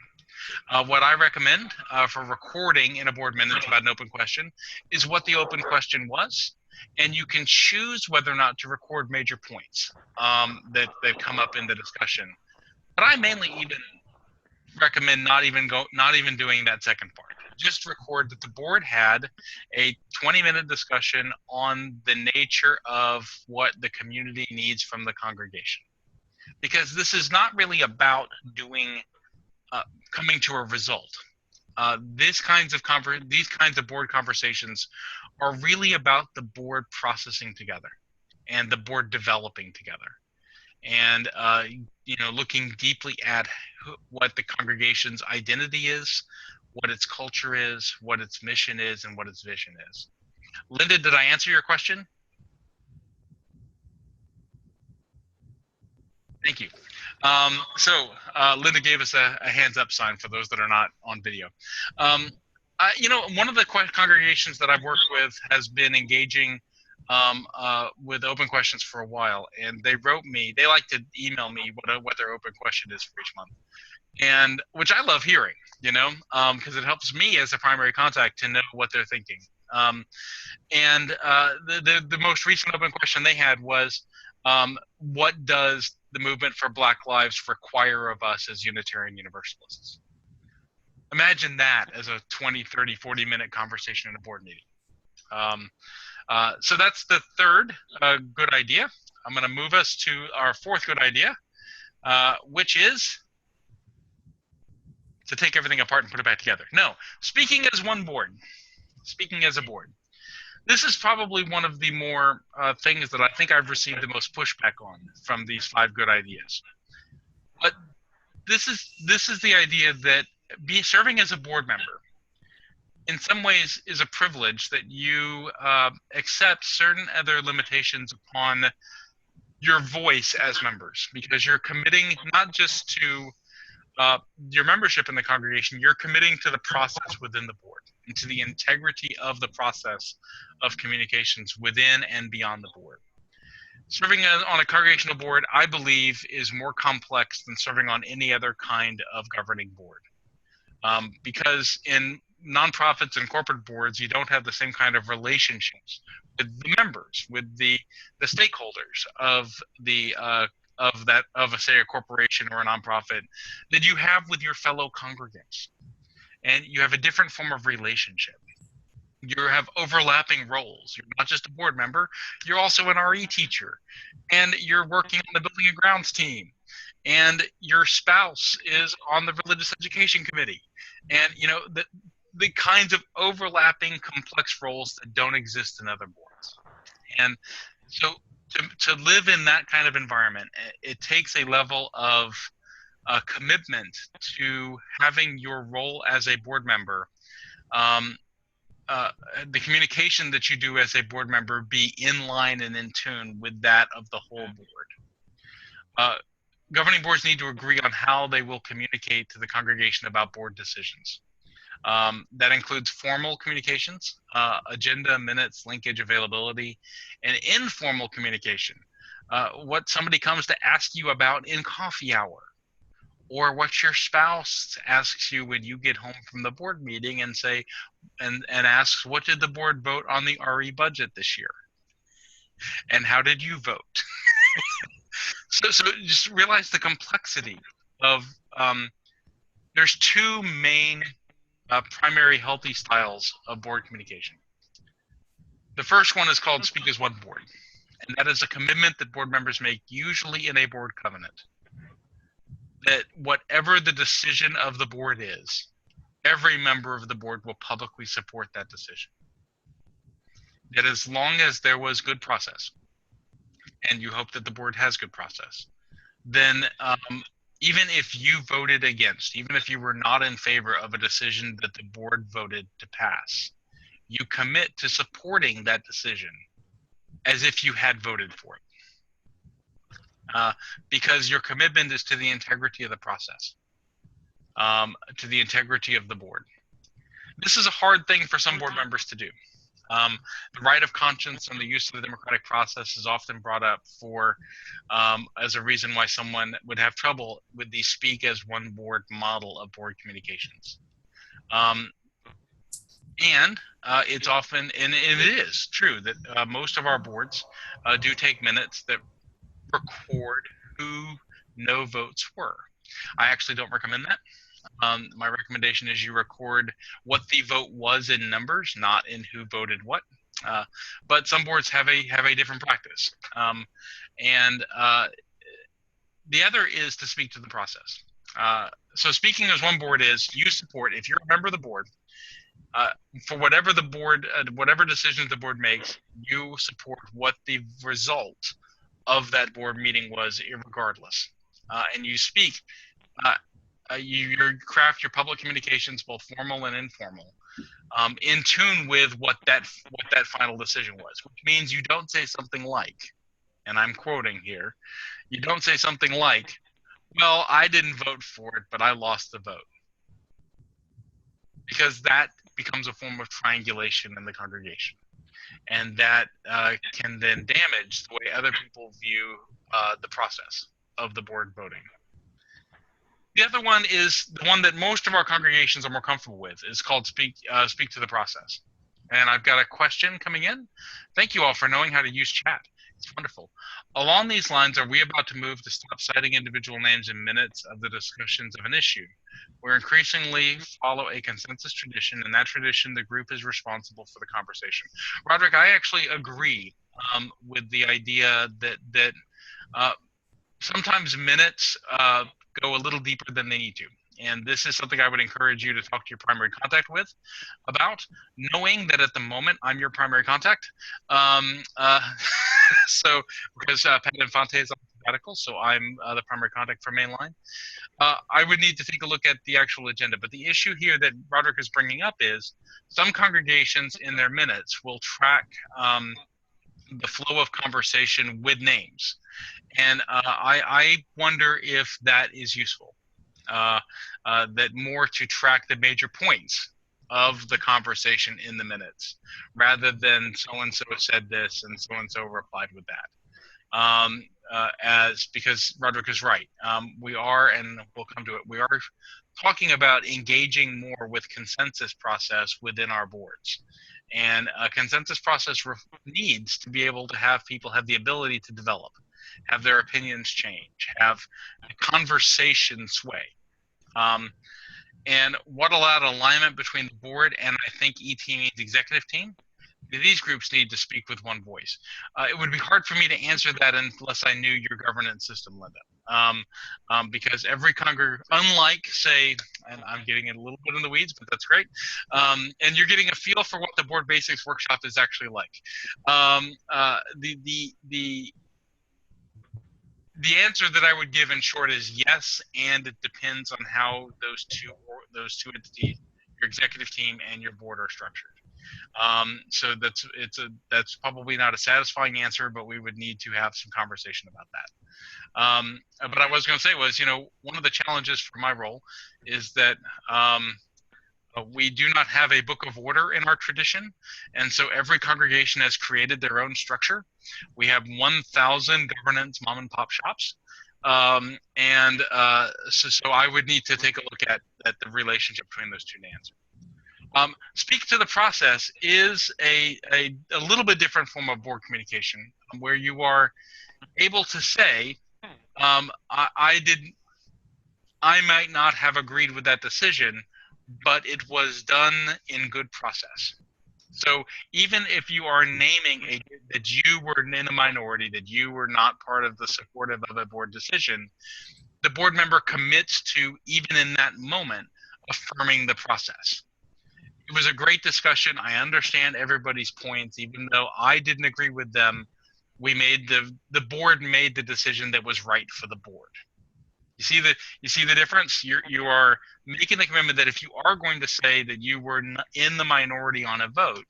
What I recommend for recording in a board minutes about an open question is what the open question was, and you can choose whether or not to record major points that come up in the discussion. But I mainly even recommend not even doing that second part. Just record that the board had a 20-minute discussion on the nature of what the community needs from the congregation, because this is not really about coming to a result. These kinds of board conversations are really about the board processing together and the board developing together, and looking deeply at what the congregation's identity is, what its culture is, what its mission is, and what its vision is. Linda, did I answer your question? Thank you. Linda gave us a hands up sign for those that are not on video. One of the congregations that I've worked with has been engaging with open questions for a while, and they wrote me. They like to email me what their open question is for each month, and which I love hearing, because it helps me as a primary contact to know what they're thinking. The most recent open question they had was, what does the movement for Black Lives require of us as Unitarian Universalists? Imagine that as a 20, 30, 40-minute conversation in a board meeting. So that's the third good idea. I'm going to move us to our fourth good idea, which is to take everything apart and put it back together. No, speaking as one board, speaking as a board. This is probably one of the more things that I think I've received the most pushback on from these 5 good ideas. But this is the idea that serving as a board member in some ways is a privilege, that you accept certain other limitations upon your voice as members, because you're committing not just to your membership in the congregation, you're committing to the process within the board and to the integrity of the process of communications within and beyond the board. Serving on a congregational board, I believe, is more complex than serving on any other kind of governing board. Because in nonprofits and corporate boards, you don't have the same kind of relationships with the members, with the stakeholders of say a corporation or a nonprofit that you have with your fellow congregants. And you have a different form of relationship. You have overlapping roles. You're not just a board member, you're also an RE teacher, and you're working on the building and grounds team, and your spouse is on the religious education committee. And the kinds of overlapping complex roles that don't exist in other boards. And so to live in that kind of environment, it takes a level of commitment to having your role as a board member, the communication that you do as a board member, be in line and in tune with that of the whole board. Governing boards need to agree on how they will communicate to the congregation about board decisions. That includes formal communications, agenda, minutes, linkage, availability, and informal communication. What somebody comes to ask you about in coffee hour, or what your spouse asks you when you get home from the board meeting and say, and asks, what did the board vote on the RE budget this year? And how did you vote? So just realize the complexity of, there's 2 main primary healthy styles of board communication. The first one is called Speak as One Board, and that is a commitment that board members make, usually in a board covenant, that whatever the decision of the board is, every member of the board will publicly support that decision. That as long as there was good process, and you hope that the board has good process, then even if you voted against, even if you were not in favor of a decision that the board voted to pass, you commit to supporting that decision as if you had voted for it. Because your commitment is to the integrity of the process, to the integrity of the board. This is a hard thing for some board members to do. The right of conscience and the use of the democratic process is often brought up for as a reason why someone would have trouble with the speak as one board model of board communications. It's often, and it is true that most of our boards do take minutes that record who no votes were. I actually don't recommend that. My recommendation is you record what the vote was in numbers, not in who voted what. But some boards have a different practice. The other is to speak to the process. So speaking as one board is you support, if you're a member of the board, for whatever the board, whatever decisions the board makes, you support what the result of that board meeting was, regardless. And you speak, you craft your public communications, both formal and informal, in tune with what that final decision was, which means you don't say something like, and I'm quoting here, you don't say something like, well, I didn't vote for it, but I lost the vote. Because that becomes a form of triangulation in the congregation. And that can then damage the way other people view the process of the board voting. The other one is the one that most of our congregations are more comfortable with. It's called speak to the process. And I've got a question coming in. Thank you all for knowing how to use chat. It's wonderful. Along these lines, are we about to move to stop citing individual names in minutes of the discussions of an issue? We're increasingly follow a consensus tradition, and that tradition, the group is responsible for the conversation. Roderick, I actually agree with the idea that sometimes minutes go a little deeper than they need to. And this is something I would encourage you to talk to your primary contact with about, knowing that at the moment I'm your primary contact. So, because Pat Infante is on sabbatical, so I'm the primary contact for Mainline. I would need to take a look at the actual agenda. But the issue here that Roderick is bringing up is some congregations in their minutes will track the flow of conversation with names. And I wonder if that is useful. That more to track the major points of the conversation in the minutes, rather than so-and-so said this and so-and-so replied with that. Because Roderick is right. We are, and we'll come to it, we are talking about engaging more with consensus process within our boards. And a consensus process needs to be able to have people have the ability to develop, have their opinions change, have the conversation sway. And what allowed alignment between the board and I think ET means executive team? These groups need to speak with one voice. It would be hard for me to answer that unless I knew your governance system, Linda. Because every unlike, say, and I'm getting a little bit in the weeds, but that's great. And you're getting a feel for what the board basics workshop is actually like. The answer that I would give in short is yes, and it depends on how those two entities, your executive team and your board, are structured. So that's probably not a satisfying answer, but we would need to have some conversation about that. But I was going to say was, one of the challenges for my role is that we do not have a book of order in our tradition, and so every congregation has created their own structure. We have 1,000 governance mom and pop shops, so I would need to take a look at the relationship between those two names. Speak to the process is a little bit different form of board communication, where you are able to say, I might not have agreed with that decision, but it was done in good process. So even if you are naming that you were in a minority, that you were not part of the supportive of a board decision, the board member commits to, even in that moment, affirming the process. It was a great discussion. I understand everybody's points, even though I didn't agree with them. The board made the decision that was right for the board. You see the difference? You are making the commitment that if you are going to say that you were in the minority on a vote,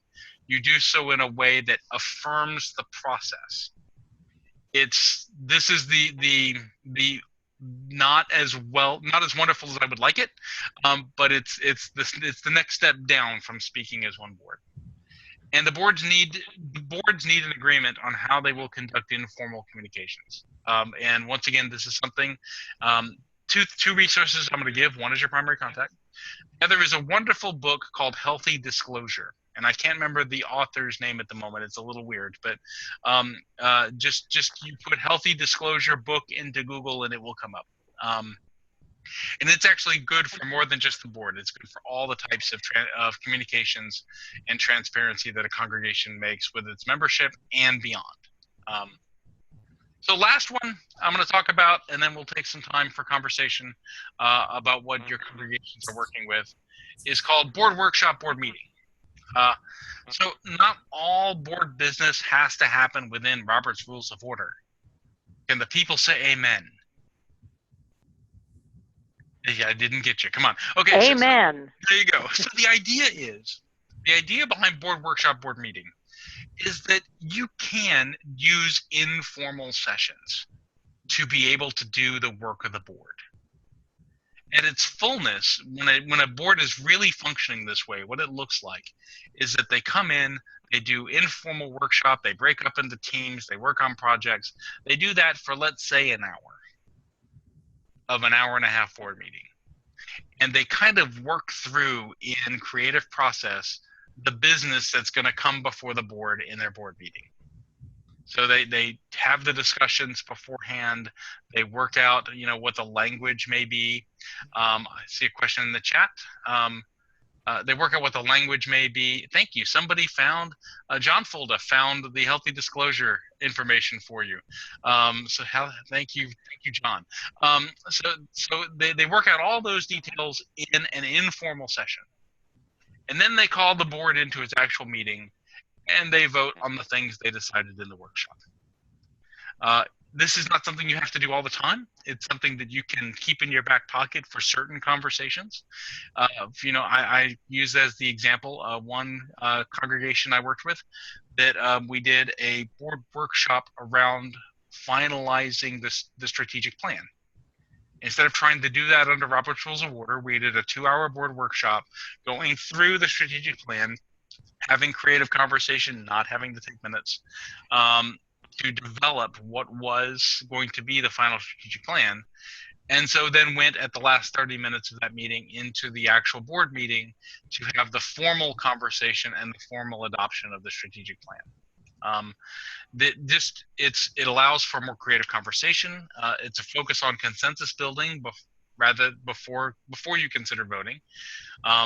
you do so in a way that affirms the process. This is the not as wonderful as I would like it, but it's the next step down from speaking as one board. And the boards need an agreement on how they will conduct informal communications. And once again, this is something, two resources I'm going to give. One is your primary contact. The other is a wonderful book called Healthy Disclosure. And I can't remember the author's name at the moment. It's a little weird, but just you put Healthy Disclosure book into Google and it will come up. And it's actually good for more than just the board. It's good for all the types of communications and transparency that a congregation makes with its membership and beyond. So last one I'm going to talk about, and then we'll take some time for conversation about what your congregations are working with, is called Board Workshop, Board Meeting. So not all board business has to happen within Robert's Rules of Order. Can the people say amen? Yeah, I didn't get you. Come on. Okay. Amen. So there you go. So the idea behind Board Workshop, Board Meeting is that you can use informal sessions to be able to do the work of the board. At its fullness, when a board is really functioning this way, what it looks like is that they come in, they do informal workshop, they break up into teams, they work on projects. They do that for, let's say, an hour of an hour and a half board meeting. And they kind of work through in creative process the business that's going to come before the board in their board meeting. So they have the discussions beforehand. They work out, what the language may be. I see a question in the chat. They work out what the language may be. Thank you. Somebody found, John Folda found the Healthy Disclosure information for you. Thank you, John. So they work out all those details in an informal session. And then they call the board into its actual meeting, and they vote on the things they decided in the workshop. This is not something you have to do all the time. It's something that you can keep in your back pocket for certain conversations. I use as the example one congregation I worked with that we did a board workshop around finalizing the strategic plan. Instead of trying to do that under Robert's Rules of Order, we did a 2-hour board workshop going through the strategic plan, having creative conversation, not having to take minutes, to develop what was going to be the final strategic plan. And so then went at the last 30 minutes of that meeting into the actual board meeting to have the formal conversation and the formal adoption of the strategic plan. It allows for more creative conversation. It's a focus on consensus building before you consider voting,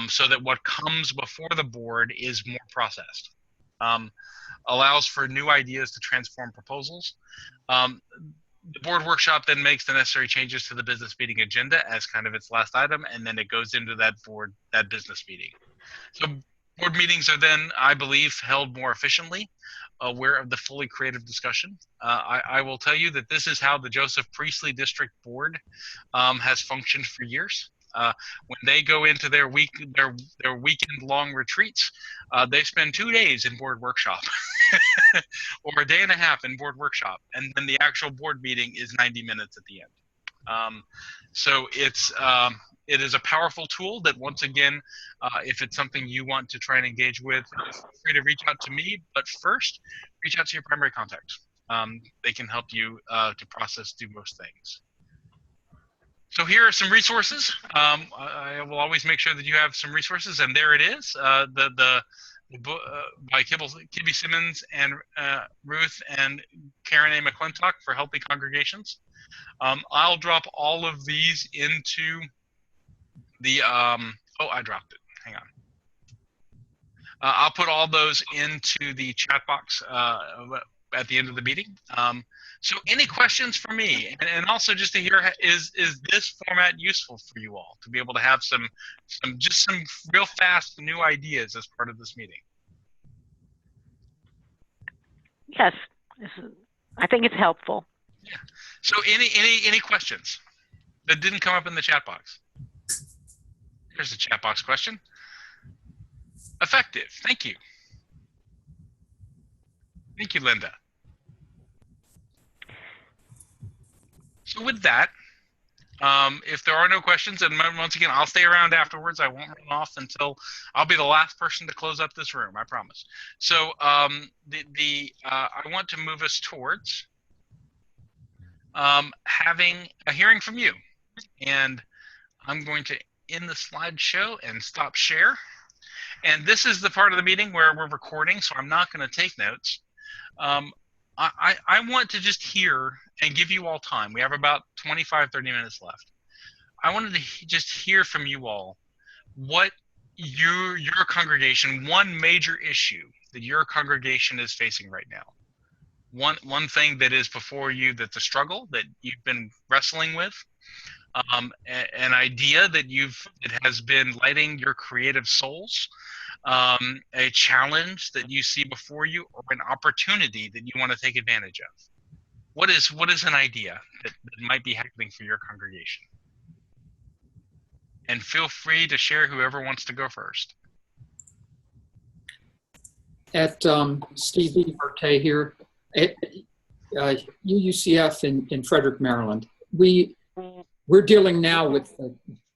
so that what comes before the board is more processed. Allows for new ideas to transform proposals. The board workshop then makes the necessary changes to the business meeting agenda as kind of its last item, and then it goes into that business meeting. So board meetings are then, I believe, held more efficiently, aware of the fully creative discussion. I will tell you that this is how the Joseph Priestley District Board has functioned for years. When they go into their weekend-long retreats, they spend 2 days in board workshop, or a day and a half in board workshop, and then the actual board meeting is 90 minutes at the end. So it is a powerful tool that, once again, if it's something you want to try and engage with, feel free to reach out to me. But first, reach out to your primary contact. They can help you to process through most things. So here are some resources. I will always make sure that you have some resources, and there it is. The book by Kibby Simmons and Ruth and Karen A. McClintock for Healthy Congregations. I'll drop all of these into the, I dropped it, hang on. I'll put all those into the chat box at the end of the meeting. So any questions for me? And also just to hear, is this format useful for you all to be able to have some real fast new ideas as part of this meeting? Yes, I think it's helpful. Yeah. So any questions that didn't come up in the chat box? Here's the chat box question. Effective. Thank you. Thank you, Linda. So with that, If there are no questions, and once again, I'll stay around afterwards. I won't run off until I'll be the last person to close up this room. I promise. So I want to move us towards having a hearing from you, and I'm going to end the slideshow and stop share. And this is the part of the meeting where we're recording, so I'm not going to take notes. I want to just hear and give you all time. We have about 25, 30 minutes left. I wanted to just hear from you all what your congregation, one major issue that your congregation is facing right now. One thing that is before you that's a struggle that you've been wrestling with, an idea that has been lighting your creative souls, a challenge that you see before you, or an opportunity that you want to take advantage of. What is an idea that might be happening for your congregation? And feel free to share whoever wants to go first. At Steve Verte here at UUCF in Frederick, Maryland. We're dealing now with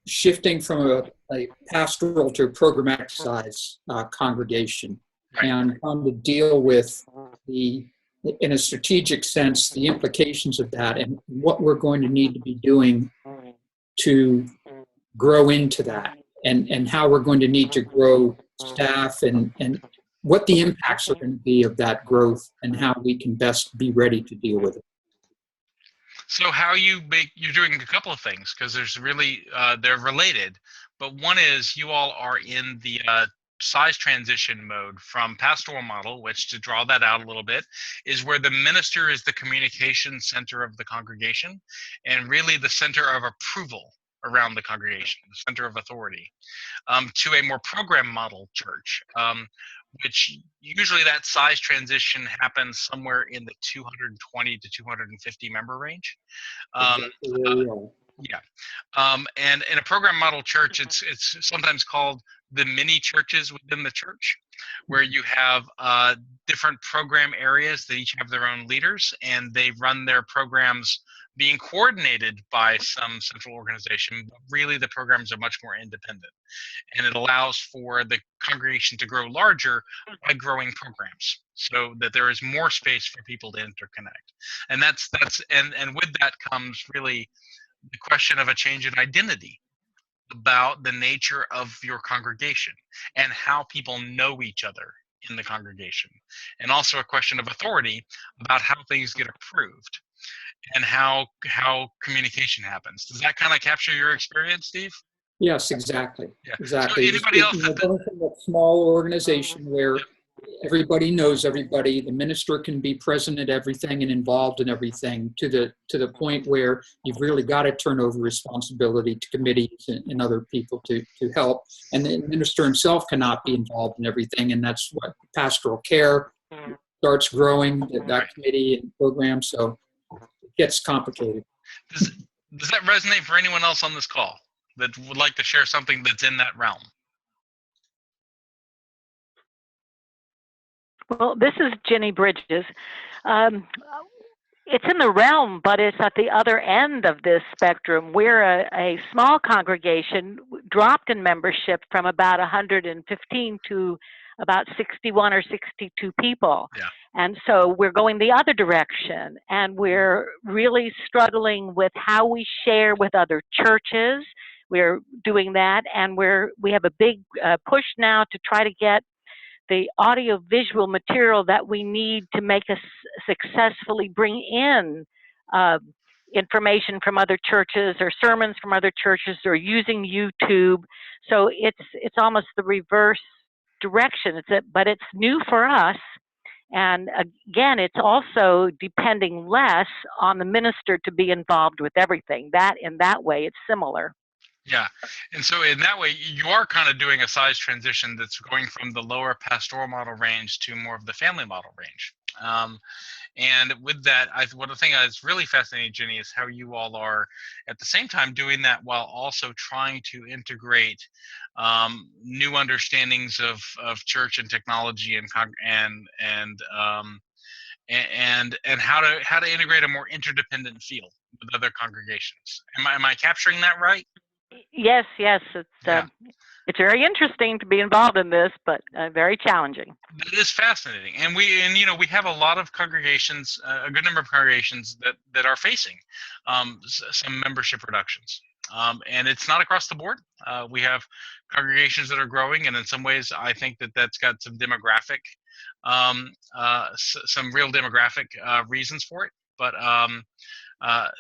shifting from a pastoral to a programmatic size congregation, and trying to deal with in a strategic sense, the implications of that and what we're going to need to be doing to grow into that, and how we're going to need to grow staff, and what the impacts are going to be of that growth, and how we can best be ready to deal with it. So you're doing a couple of things, because there's really, they're related, but one is you all are in the size transition mode from pastoral model, which, to draw that out a little bit, is where the minister is the communication center of the congregation and really the center of approval around the congregation, the center of authority, to a more program model church, which usually that size transition happens somewhere in the 220 to 250 member range. Yeah. And in a program model church, it's sometimes called the mini churches within the church, where you have different program areas that each have their own leaders, and they run their programs being coordinated by some central organization, but really the programs are much more independent. And it allows for the congregation to grow larger by growing programs, so that there is more space for people to interconnect. And and with that comes really the question of a change in identity about the nature of your congregation and how people know each other in the congregation, and also a question of authority about how things get approved and how communication happens. Does that kind of capture your experience, Steve? Yes, exactly. Yeah. Exactly. So anybody else? Going from a small organization where everybody knows everybody, the minister can be present at everything and involved in everything, to the point where you've really got to turn over responsibility to committees and other people to help. And the minister himself cannot be involved in everything, and that's what pastoral care starts growing, that committee and program, so it gets complicated. Does that resonate for anyone else on this call that would like to share something that's in that realm? Well, this is Jenny Bridges. It's in the realm, but it's at the other end of this spectrum. We're a small congregation, dropped in membership from about 115 to about 61 or 62 people. Yeah. And so we're going the other direction, and we're really struggling with how we share with other churches. We're doing that, and we have a big push now to try to get the audio-visual material that we need to make us successfully bring in information from other churches or sermons from other churches, or using YouTube. So it's almost the reverse direction. But it's new for us. And again, it's also depending less on the minister to be involved with everything. In that way, it's similar. Yeah, and so in that way, you are kind of doing a size transition that's going from the lower pastoral model range to more of the family model range. And with that, one thing that's really fascinating, Jenny, is how you all are at the same time doing that while also trying to integrate new understandings of church and technology and how to integrate a more interdependent feel with other congregations. Am I capturing that right? Yes, yes. It's very interesting to be involved in this, but very challenging. It is fascinating, and we have a lot of congregations, a good number of congregations that are facing some membership reductions, and it's not across the board. We have congregations that are growing, and in some ways, I think that's got some demographic, some real demographic reasons for it, but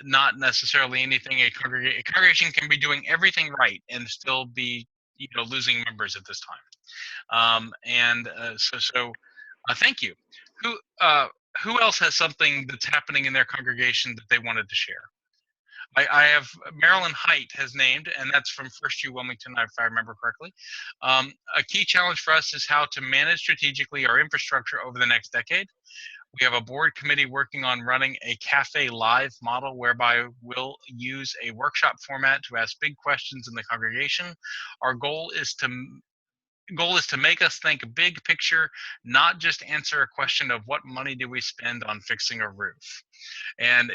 not necessarily anything. A congregation can be doing everything right and still be losing members at this time. So thank you. Who else has something that's happening in their congregation that they wanted to share? I have Marilyn Height has named, and that's from First U Wilmington, if I remember correctly. A key challenge for us is how to manage strategically our infrastructure over the next decade. We have a board committee working on running a cafe live model whereby we'll use a workshop format to ask big questions in the congregation. Our goal is to make us think big picture, not just answer a question of what money do we spend on fixing a roof. And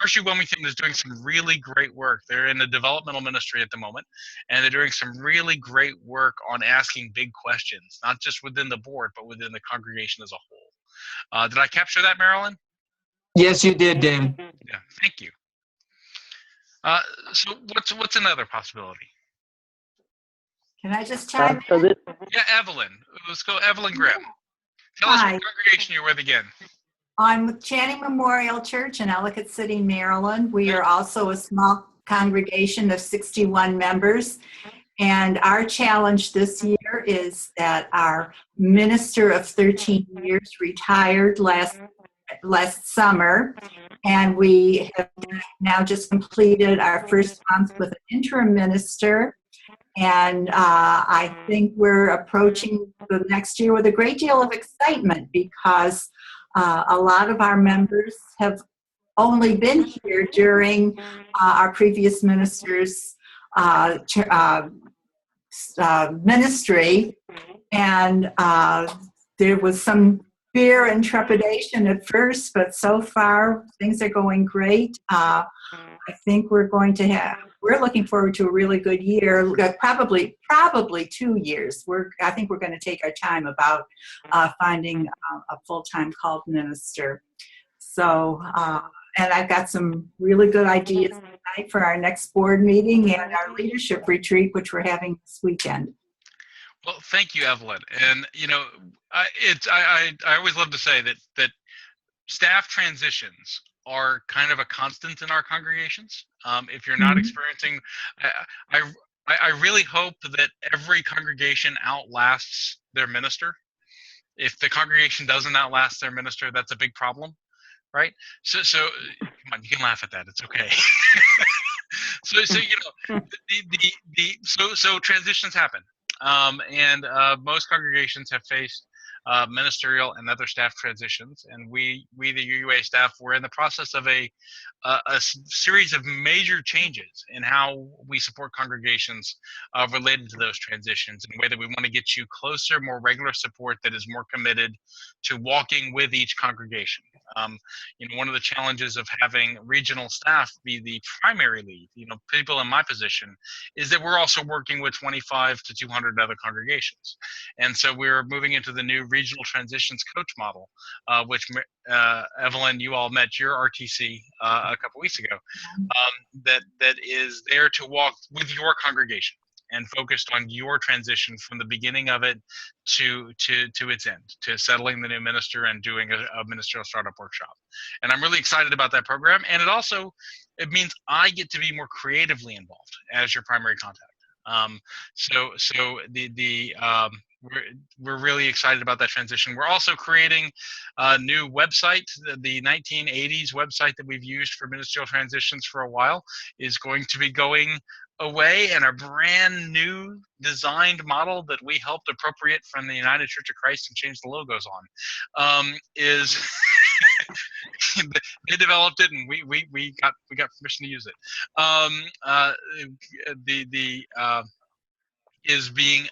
First U Wilmington is doing some really great work. They're in the developmental ministry at the moment, and they're doing some really great work on asking big questions, not just within the board, but within the congregation as a whole. Did I capture that, Marilyn? Yes, you did, David. Yeah, thank you. So what's another possibility? Can I just chime in? Yeah, Evelyn. Let's go, Evelyn Grimm. Tell us what congregation you're with again. I'm with Channing Memorial Church in Ellicott City, Maryland. We are also a small congregation of 61 members. And our challenge this year is that our minister of 13 years retired last summer. And we have now just completed our first month with an interim minister. And I think we're approaching the next year with a great deal of excitement because a lot of our members have only been here during our previous minister's ministry. And there was some fear and trepidation at first, but so far things are going great. I think we're looking forward to a really good year, probably 2 years. I think we're going to take our time about finding a full-time called minister. So, and I've got some really good ideas tonight for our next board meeting and our leadership retreat, which we're having this weekend. Well, thank you, Evelyn. And I always love to say that staff transitions are kind of a constant in our congregations. If you're not experiencing, I really hope that every congregation outlasts their minister. If the congregation doesn't outlast their minister, that's a big problem, right? So come on, you can laugh at that. It's okay. So transitions happen. And most congregations have faced ministerial and other staff transitions, and we the UUA staff, we're in the process of a series of major changes in how we support congregations related to those transitions, in a way that we want to get you closer, more regular support that is more committed to walking with each congregation. One of the challenges of having regional staff be the primary lead, people in my position, is that we're also working with 25 to 200 other congregations. And so we're moving into the new regional transitions coach model, which Evelyn, you all met your RTC a couple weeks ago, that is there to walk with your congregation and focused on your transition from the beginning of it to its end, to settling the new minister and doing a ministerial startup workshop. And I'm really excited about that program. And it means I get to be more creatively involved as your primary contact. We're really excited about that transition. We're also creating a new website. The 1980s website that we've used for ministerial transitions for a while is going to be going away, and a brand new designed model that we helped appropriate from the United Church of Christ and change the logos on is they developed it, and we got permission to use it. Is being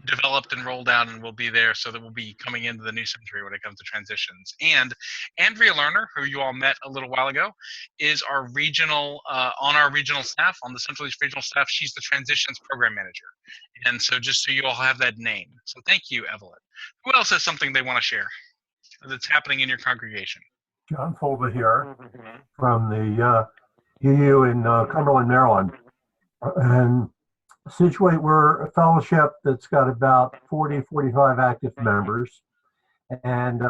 developed and rolled out and will be there, so that we'll be coming into the new century when it comes to transitions. And Andrea Lerner, who you all met a little while ago, is our regional, on our regional staff, on the Central East Regional staff. She's the Transitions Program Manager. And so just so you all have that name. So thank you, Evelyn. Who else has something they want to share that's happening in your congregation? John Folba here from the UU in Cumberland, Maryland. And Situate, we're a fellowship that's got about 40, 45 active members. And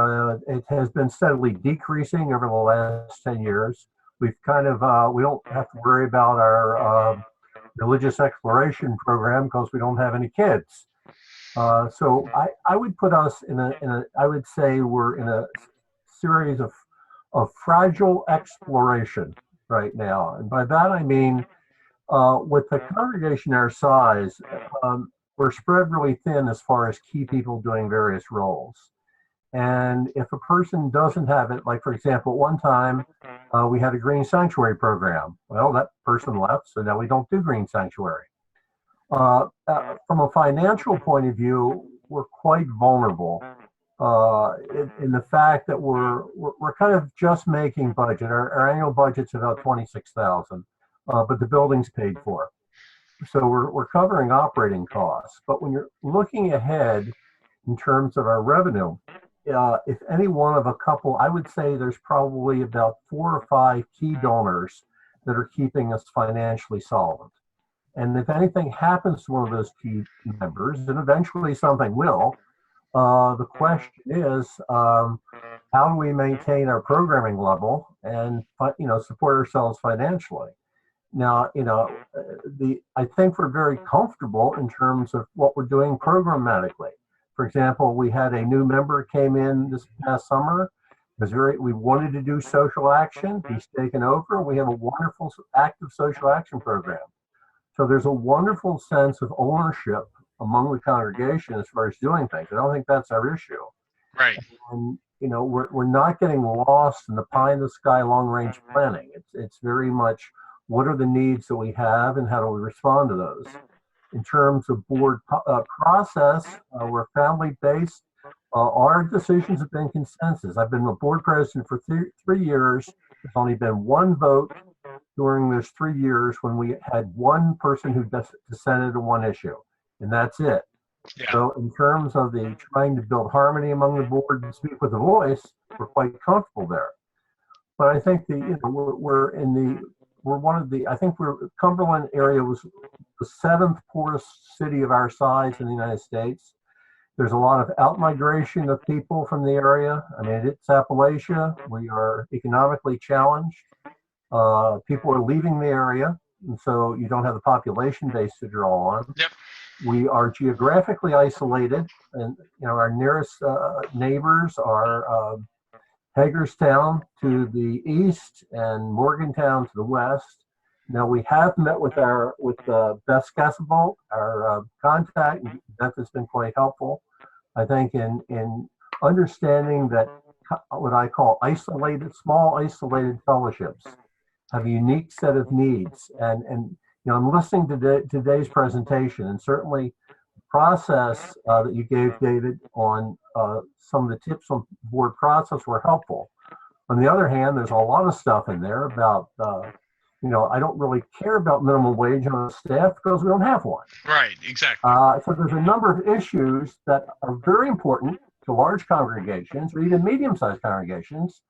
it has been steadily decreasing over the last 10 years. We've kind of, we don't have to worry about our religious exploration program because we don't have any kids. So I would put us I would say we're in a series of fragile exploration right now. And by that I mean, with the congregation our size, we're spread really thin as far as key people doing various roles. And if a person doesn't have it, like for example, at one time we had a green sanctuary program. Well, that person left, so now we don't do green sanctuary. From a financial point of view, we're quite vulnerable in the fact that we're kind of just making budget. Our annual budget's about $26,000, but the building's paid for. So we're covering operating costs. But when you're looking ahead in terms of our revenue, if any one of a couple, I would say there's probably about 4 or 5 key donors that are keeping us financially solvent. And if anything happens to one of those key members, and eventually something will, the question is, how do we maintain our programming level and support ourselves financially? Now, I think we're very comfortable in terms of what we're doing programmatically. For example, we had a new member came in this past summer. We wanted to do social action. He's taken over. We have a wonderful active social action program. So there's a wonderful sense of ownership among the congregation as far as doing things. I don't think that's our issue. Right. And we're not getting lost in the pie in the sky long range planning. It's very much what are the needs that we have and how do we respond to those. In terms of board process, we're family based. Our decisions have been consensus. I've been the board president for 3 years. There's only been one vote during those 3 years when we had one person who dissented on one issue, and that's it. Yeah. So in terms of the trying to build harmony among the board and speak with a voice, we're quite comfortable there. But I think Cumberland area was the 7th poorest city of our size in the United States. There's a lot of out-migration of people from the area. I mean, it's Appalachia. We are economically challenged. People are leaving the area, and so you don't have the population base to draw on. Yep. We are geographically isolated, and our nearest neighbors are Hagerstown to the east and Morgantown to the west. Now we have met with Beth Scasebolt, our contact. Beth has been quite helpful, I think, in understanding that what I call small isolated fellowships have a unique set of needs. And I'm listening to today's presentation, and certainly the process that you gave, David, on some of the tips on board process were helpful. On the other hand, there's a lot of stuff in there about I don't really care about minimum wage on the staff because we don't have one. Right, exactly. So there's a number of issues that are very important to large congregations or even medium-sized congregations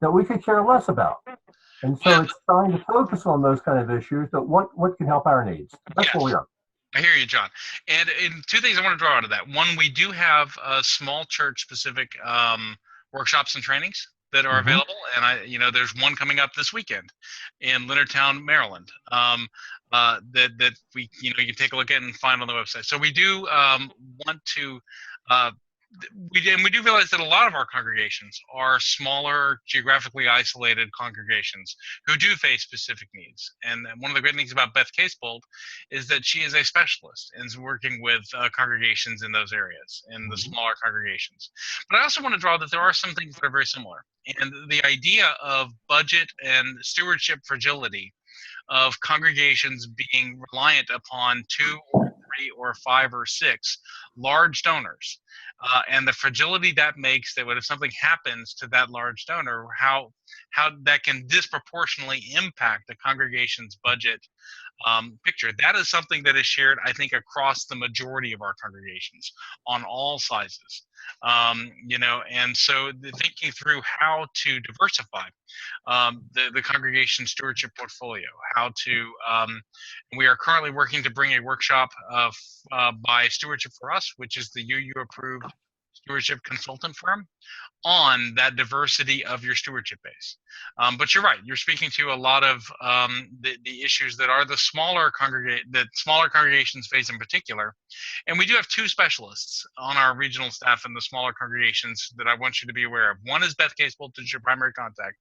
that we could care less about. And so it's trying to focus on those kind of issues, but what can help our needs. That's where we are. I hear you, John. And 2 things I want to draw out of that. One, we do have small church-specific workshops and trainings that are available, and there's one coming up this weekend in Leonardtown, Maryland. That we you can take a look at and find on the website. So we do want to. We do realize that a lot of our congregations are smaller, geographically isolated congregations who do face specific needs. And one of the great things about Beth Casebolt is that she is a specialist and is working with congregations in those areas, in the smaller congregations. But I also want to draw that there are some things that are very similar. And the idea of budget and stewardship fragility of congregations being reliant upon 2 or 3 or 5 or 6 large donors, and the fragility that makes, that if something happens to that large donor, how that can disproportionately impact the congregation's budget picture. That is something that is shared, I think, across the majority of our congregations on all sizes. And so thinking through how to diversify the congregation stewardship portfolio, how to, we are currently working to bring a workshop by Stewardship for Us, which is the UU approved stewardship consultant firm, on that diversity of your stewardship base. But you're right, you're speaking to a lot of the issues that are the smaller congregations face in particular. And we do have 2 specialists on our regional staff in the smaller congregations that I want you to be aware of. One is Beth Case Bolton, your primary contact,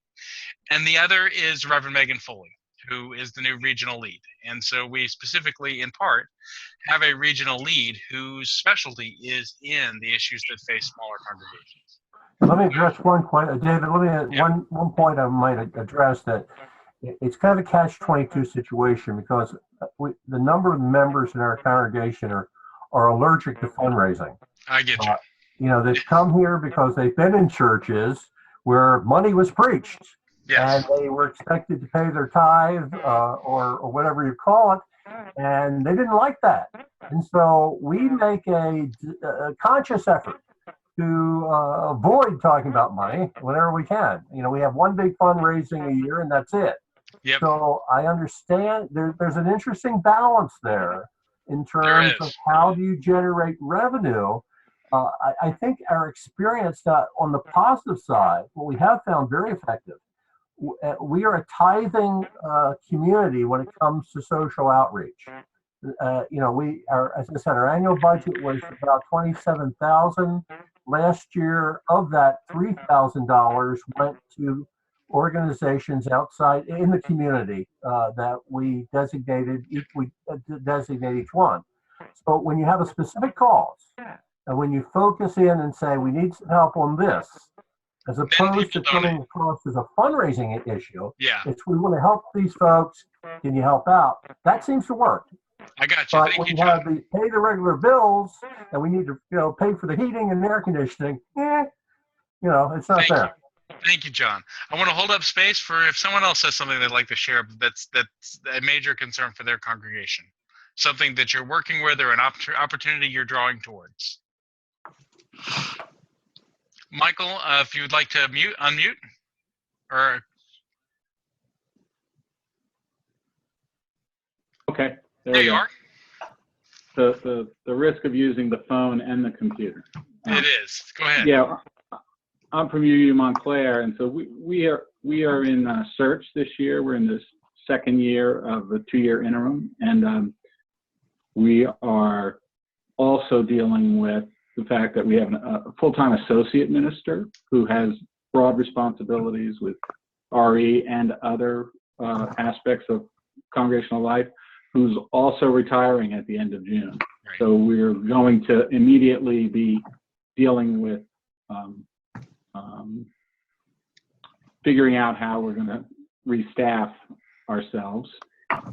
and the other is Reverend Megan Foley, who is the new regional lead. And so we specifically, in part, have a regional lead whose specialty is in the issues that face smaller congregations. Let me address one point, David. Let me one point I might address, that it's kind of a catch-22 situation, because the number of members in our congregation are allergic to fundraising. I get you. They've come here because they've been in churches where money was preached. Yes. And they were expected to pay their tithe or whatever you call it, and they didn't like that. And so we make a conscious effort to avoid talking about money whenever we can. We have one big fundraising a year, and that's it. Yep. So I understand there's an interesting balance there in terms of how do you generate revenue. I think our experience on the positive side, what we have found very effective, we are a tithing community when it comes to social outreach. As I said, our annual budget was about $27,000. Last year, of that, $3,000 went to organizations outside in the community that we designated each one. So when you have a specific cause, and when you focus in and say, we need some help on this, as opposed to coming across as a fundraising issue, it's we want to help these folks. Can you help out? That seems to work. I got you. But when you have to pay the regular bills, and we need to pay for the heating and air conditioning, it's not there. Thank you, John. I want to hold up space for if someone else has something they'd like to share that's a major concern for their congregation, something that you're working with or an opportunity you're drawing towards. Michael, if you would like to unmute, or okay, there you are. The risk of using the phone and the computer. It is. Go ahead. Yeah, I'm from UU Montclair, and so we are in search this year. We're in this second year of a 2-year interim, and we are also dealing with the fact that we have a full-time associate minister who has broad responsibilities with RE and other aspects of congregational life, who's also retiring at the end of June. Right. So we're going to immediately be dealing with figuring out how we're going to restaff ourselves.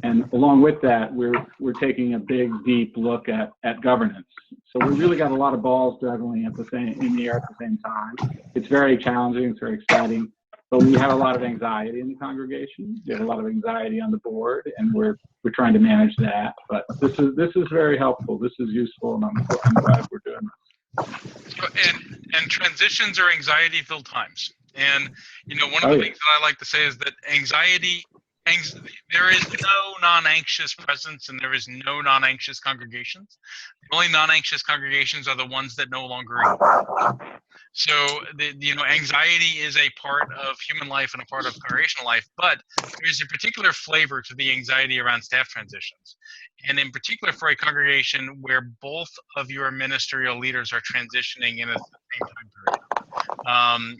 And along with that, we're taking a big, deep look at governance. So we really got a lot of balls juggling in the air at the same time. It's very challenging. It's very exciting. But we have a lot of anxiety in the congregation. We have a lot of anxiety on the board, and we're trying to manage that. But this is very helpful. This is useful, and I'm glad we're doing this. And transitions are anxiety-filled times. And one of the things that I like to say is that there is no non-anxious presence, and there is no non-anxious congregations. The only non-anxious congregations are the ones that no longer exist. So, anxiety is a part of human life and a part of congregational life, but there's a particular flavor to the anxiety around staff transitions. And in particular for a congregation where both of your ministerial leaders are transitioning in at the same time period. Am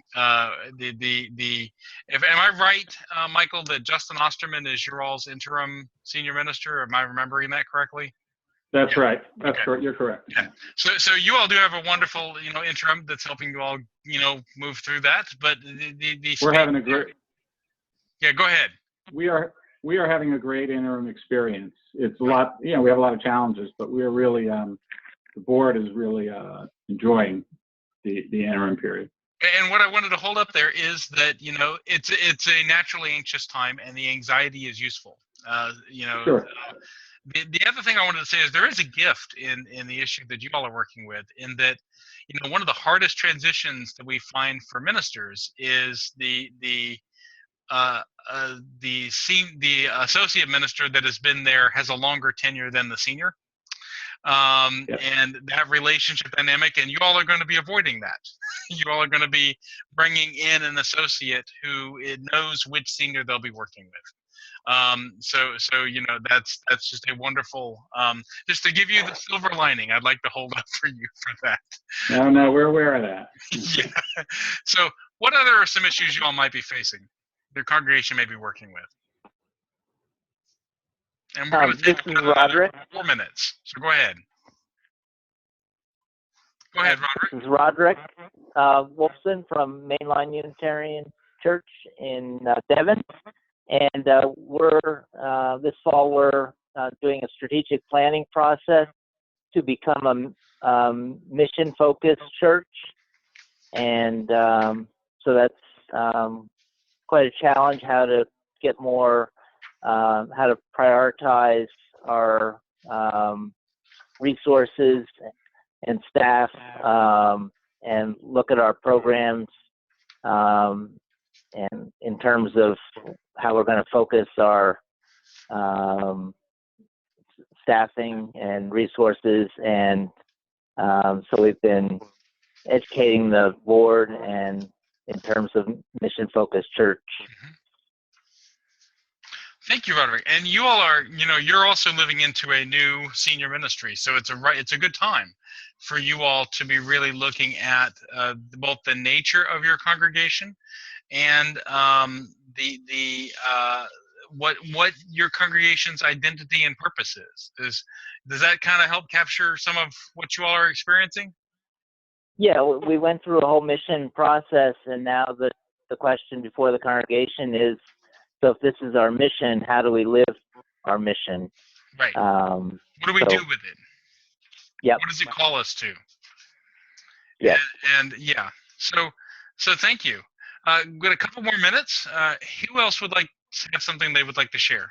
I right, Michael, that Justin Osterman is your all's interim senior minister? Am I remembering that correctly? That's right. That's correct. You're correct. Yeah. So you all do have a wonderful, interim that's helping you all, move through that. But we're having a great. Yeah, go ahead. We are we are having a great interim experience. It's a lot, we have a lot of challenges, but we're really, the board is really enjoying the interim period. And what I wanted to hold up there is that, it's a naturally anxious time, and the anxiety is useful. Sure. The other thing I wanted to say is there is a gift in the issue that you all are working with, in that, one of the hardest transitions that we find for ministers is the associate minister that has been there has a longer tenure than the senior. And that relationship dynamic, and you all are going to be avoiding that. You all are going to be bringing in an associate who knows which senior they'll be working with. So that's just a wonderful, just to give you the silver lining, I'd like to hold up for you for that. No, we're aware of that. Yeah. So what other are some issues you all might be facing, your congregation may be working with? And we're going to take another 4 minutes. So go ahead. Go ahead, Roderick. This is Roderick Wolfson from Mainline Unitarian Church in Devon. And this fall, we're doing a strategic planning process to become a mission-focused church. And so that's quite a challenge, how to get more, how to prioritize our resources and staff, and look at our programs, and in terms of how we're going to focus our staffing and resources. And so we've been educating the board and in terms of mission-focused church. Thank you, Roderick. And you all are, you're also living into a new senior ministry, so it's a good time for you all to be really looking at both the nature of your congregation and what your congregation's identity and purpose is. Does that kind of help capture some of what you all are experiencing? Yeah, we went through a whole mission process, and now the question before the congregation is, so if this is our mission, how do we live our mission? Right. What do we do with it? Yeah. What does it call us to? Yeah. And yeah. So thank you. We've got a couple more minutes. Who else would like to have something they would like to share?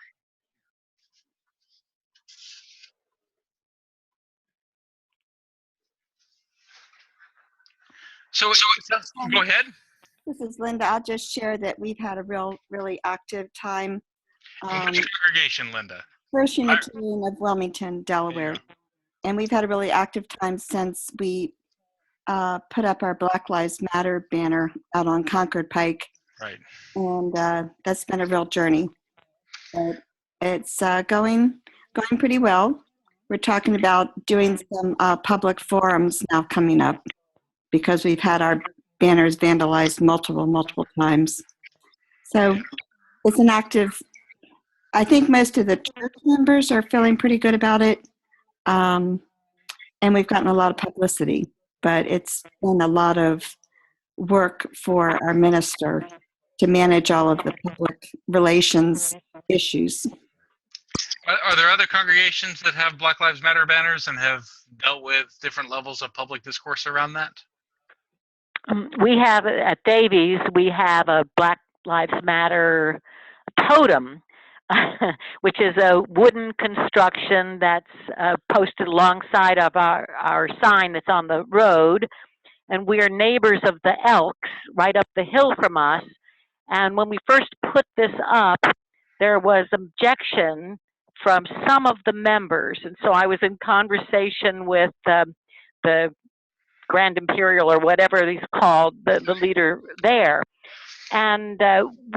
So go ahead. This is Linda. I'll just share that we've had a really active time. Which congregation, Linda? First Unitarian of Wilmington, Delaware. And we've had a really active time since we put up our Black Lives Matter banner out on Concord Pike. Right. And that's been a real journey. But it's going pretty well. We're talking about doing some public forums now coming up, because we've had our banners vandalized multiple times. So it's an active, I think most of the church members are feeling pretty good about it. And we've gotten a lot of publicity, but it's been a lot of work for our minister to manage all of the public relations issues. Are there other congregations that have Black Lives Matter banners and have dealt with different levels of public discourse around that? We have at Davies, we have a Black Lives Matter totem, which is a wooden construction that's posted alongside of our sign that's on the road. And we are neighbors of the Elks right up the hill from us. And when we first put this up, there was objection from some of the members. And so I was in conversation with the Grand Imperial, or whatever he's called, the leader there. And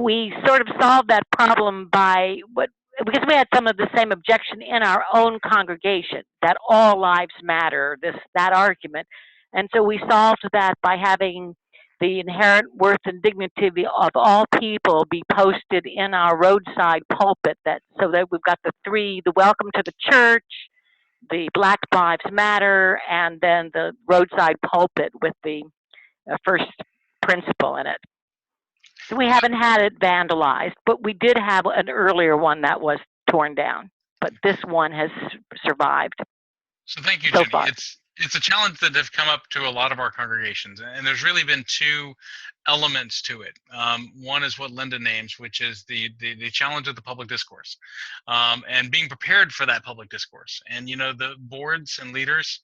we sort of solved that problem because we had some of the same objection in our own congregation, that all lives matter, that argument. And so we solved that by having the inherent worth and dignity of all people be posted in our roadside pulpit, so that we've got the welcome to the church, the Black Lives Matter, and then the roadside pulpit with the first principle in it. So we haven't had it vandalized, but we did have an earlier one that was torn down. But this one has survived. So thank you, so Jenny. far. It's a challenge that have come up to a lot of our congregations, and there's really been two elements to it. One is what Linda names, which is the challenge of the public discourse, and being prepared for that public discourse. And you know, the boards and leaders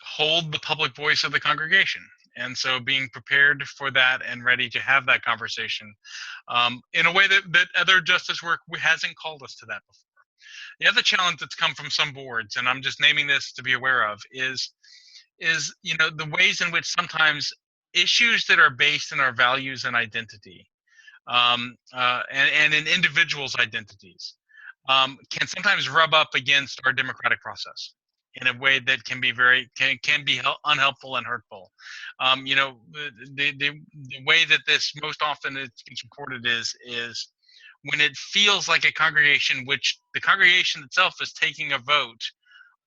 hold the public voice of the congregation. And so being prepared for that and ready to have that conversation in a way that other justice work hasn't called us to that before. The other challenge that's come from some boards, and I'm just naming this to be aware of, is you know, the ways in which sometimes issues that are based in our values and identity, and in individuals' identities, can sometimes rub up against our democratic process in a way that can be can be unhelpful and hurtful. You know, the way that this most often gets reported is when it feels like a congregation, which the congregation itself is taking a vote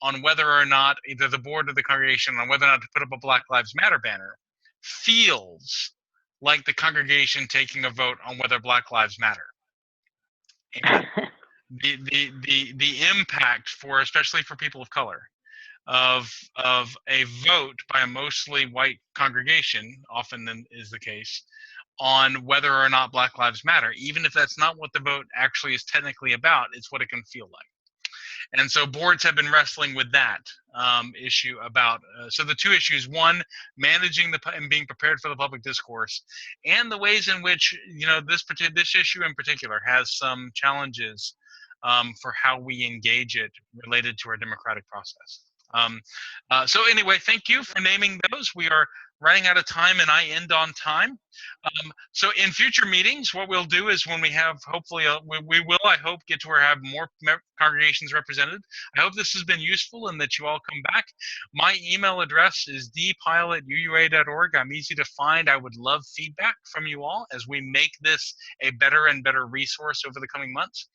on whether or not, either the board or the congregation, on whether or not to put up a Black Lives Matter banner, feels like the congregation taking a vote on whether Black Lives Matter. And the impact for, especially for people of color, of a vote by a mostly white congregation, often is the case, on whether or not Black Lives Matter, even if that's not what the vote actually is technically about, it's what it can feel like. And so boards have been wrestling with that issue about, so the two issues: one, managing and being prepared for the public discourse, and the ways in which, you know, this issue in particular has some challenges for how we engage it related to our democratic process. So anyway, thank you for naming those. We are running out of time, and I end on time. So in future meetings, what we'll do is, when we have, hopefully, we will, I hope, get to where have more congregations represented. I hope this has been useful and that you all come back. My email address is dpile@uua.org. I'm easy to find. I would love feedback from you all as we make this a better and better resource over the coming months.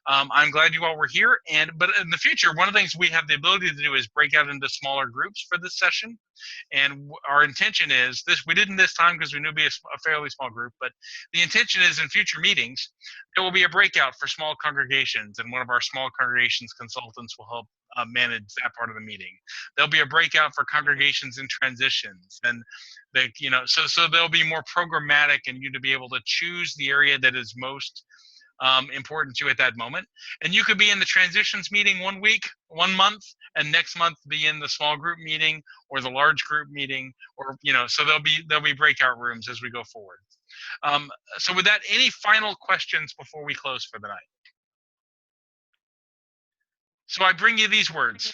I'm glad you all were here. But in the future, one of the things we have the ability to do is break out into smaller groups for this session. And our intention is this: we didn't this time because we knew it'd be a fairly small group, but the intention is in future meetings there will be a breakout for small congregations, and one of our small congregations consultants will help manage that part of the meeting. There'll be a breakout for congregations in transitions, and you know, so there'll be more programmatic, and you to be able to choose the area that is most important to you at that moment. And you could be in the transitions meeting 1 week, 1 month, and next month be in the small group meeting or the large group meeting, or, you know, so there'll be breakout rooms as we go forward. So with that, any final questions before we close for the night? So I bring you these words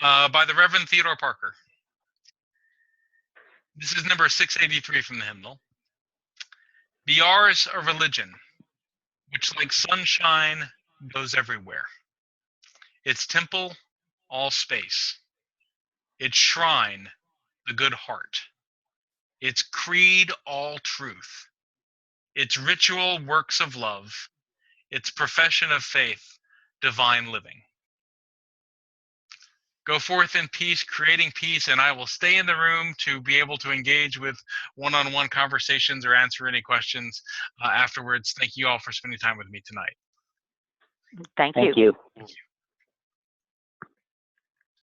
by the Reverend Theodore Parker. This is number 683 from the hymnal. Be ours a religion which like sunshine goes everywhere. Its temple, all space. Its shrine, the good heart. Its creed, all truth. Its ritual, works of love. Its profession of faith, divine living. Go forth in peace, creating peace, and I will stay in the room to be able to engage with one-on-one conversations or answer any questions afterwards. Thank you all for spending time with me tonight. Thank you. Thank you.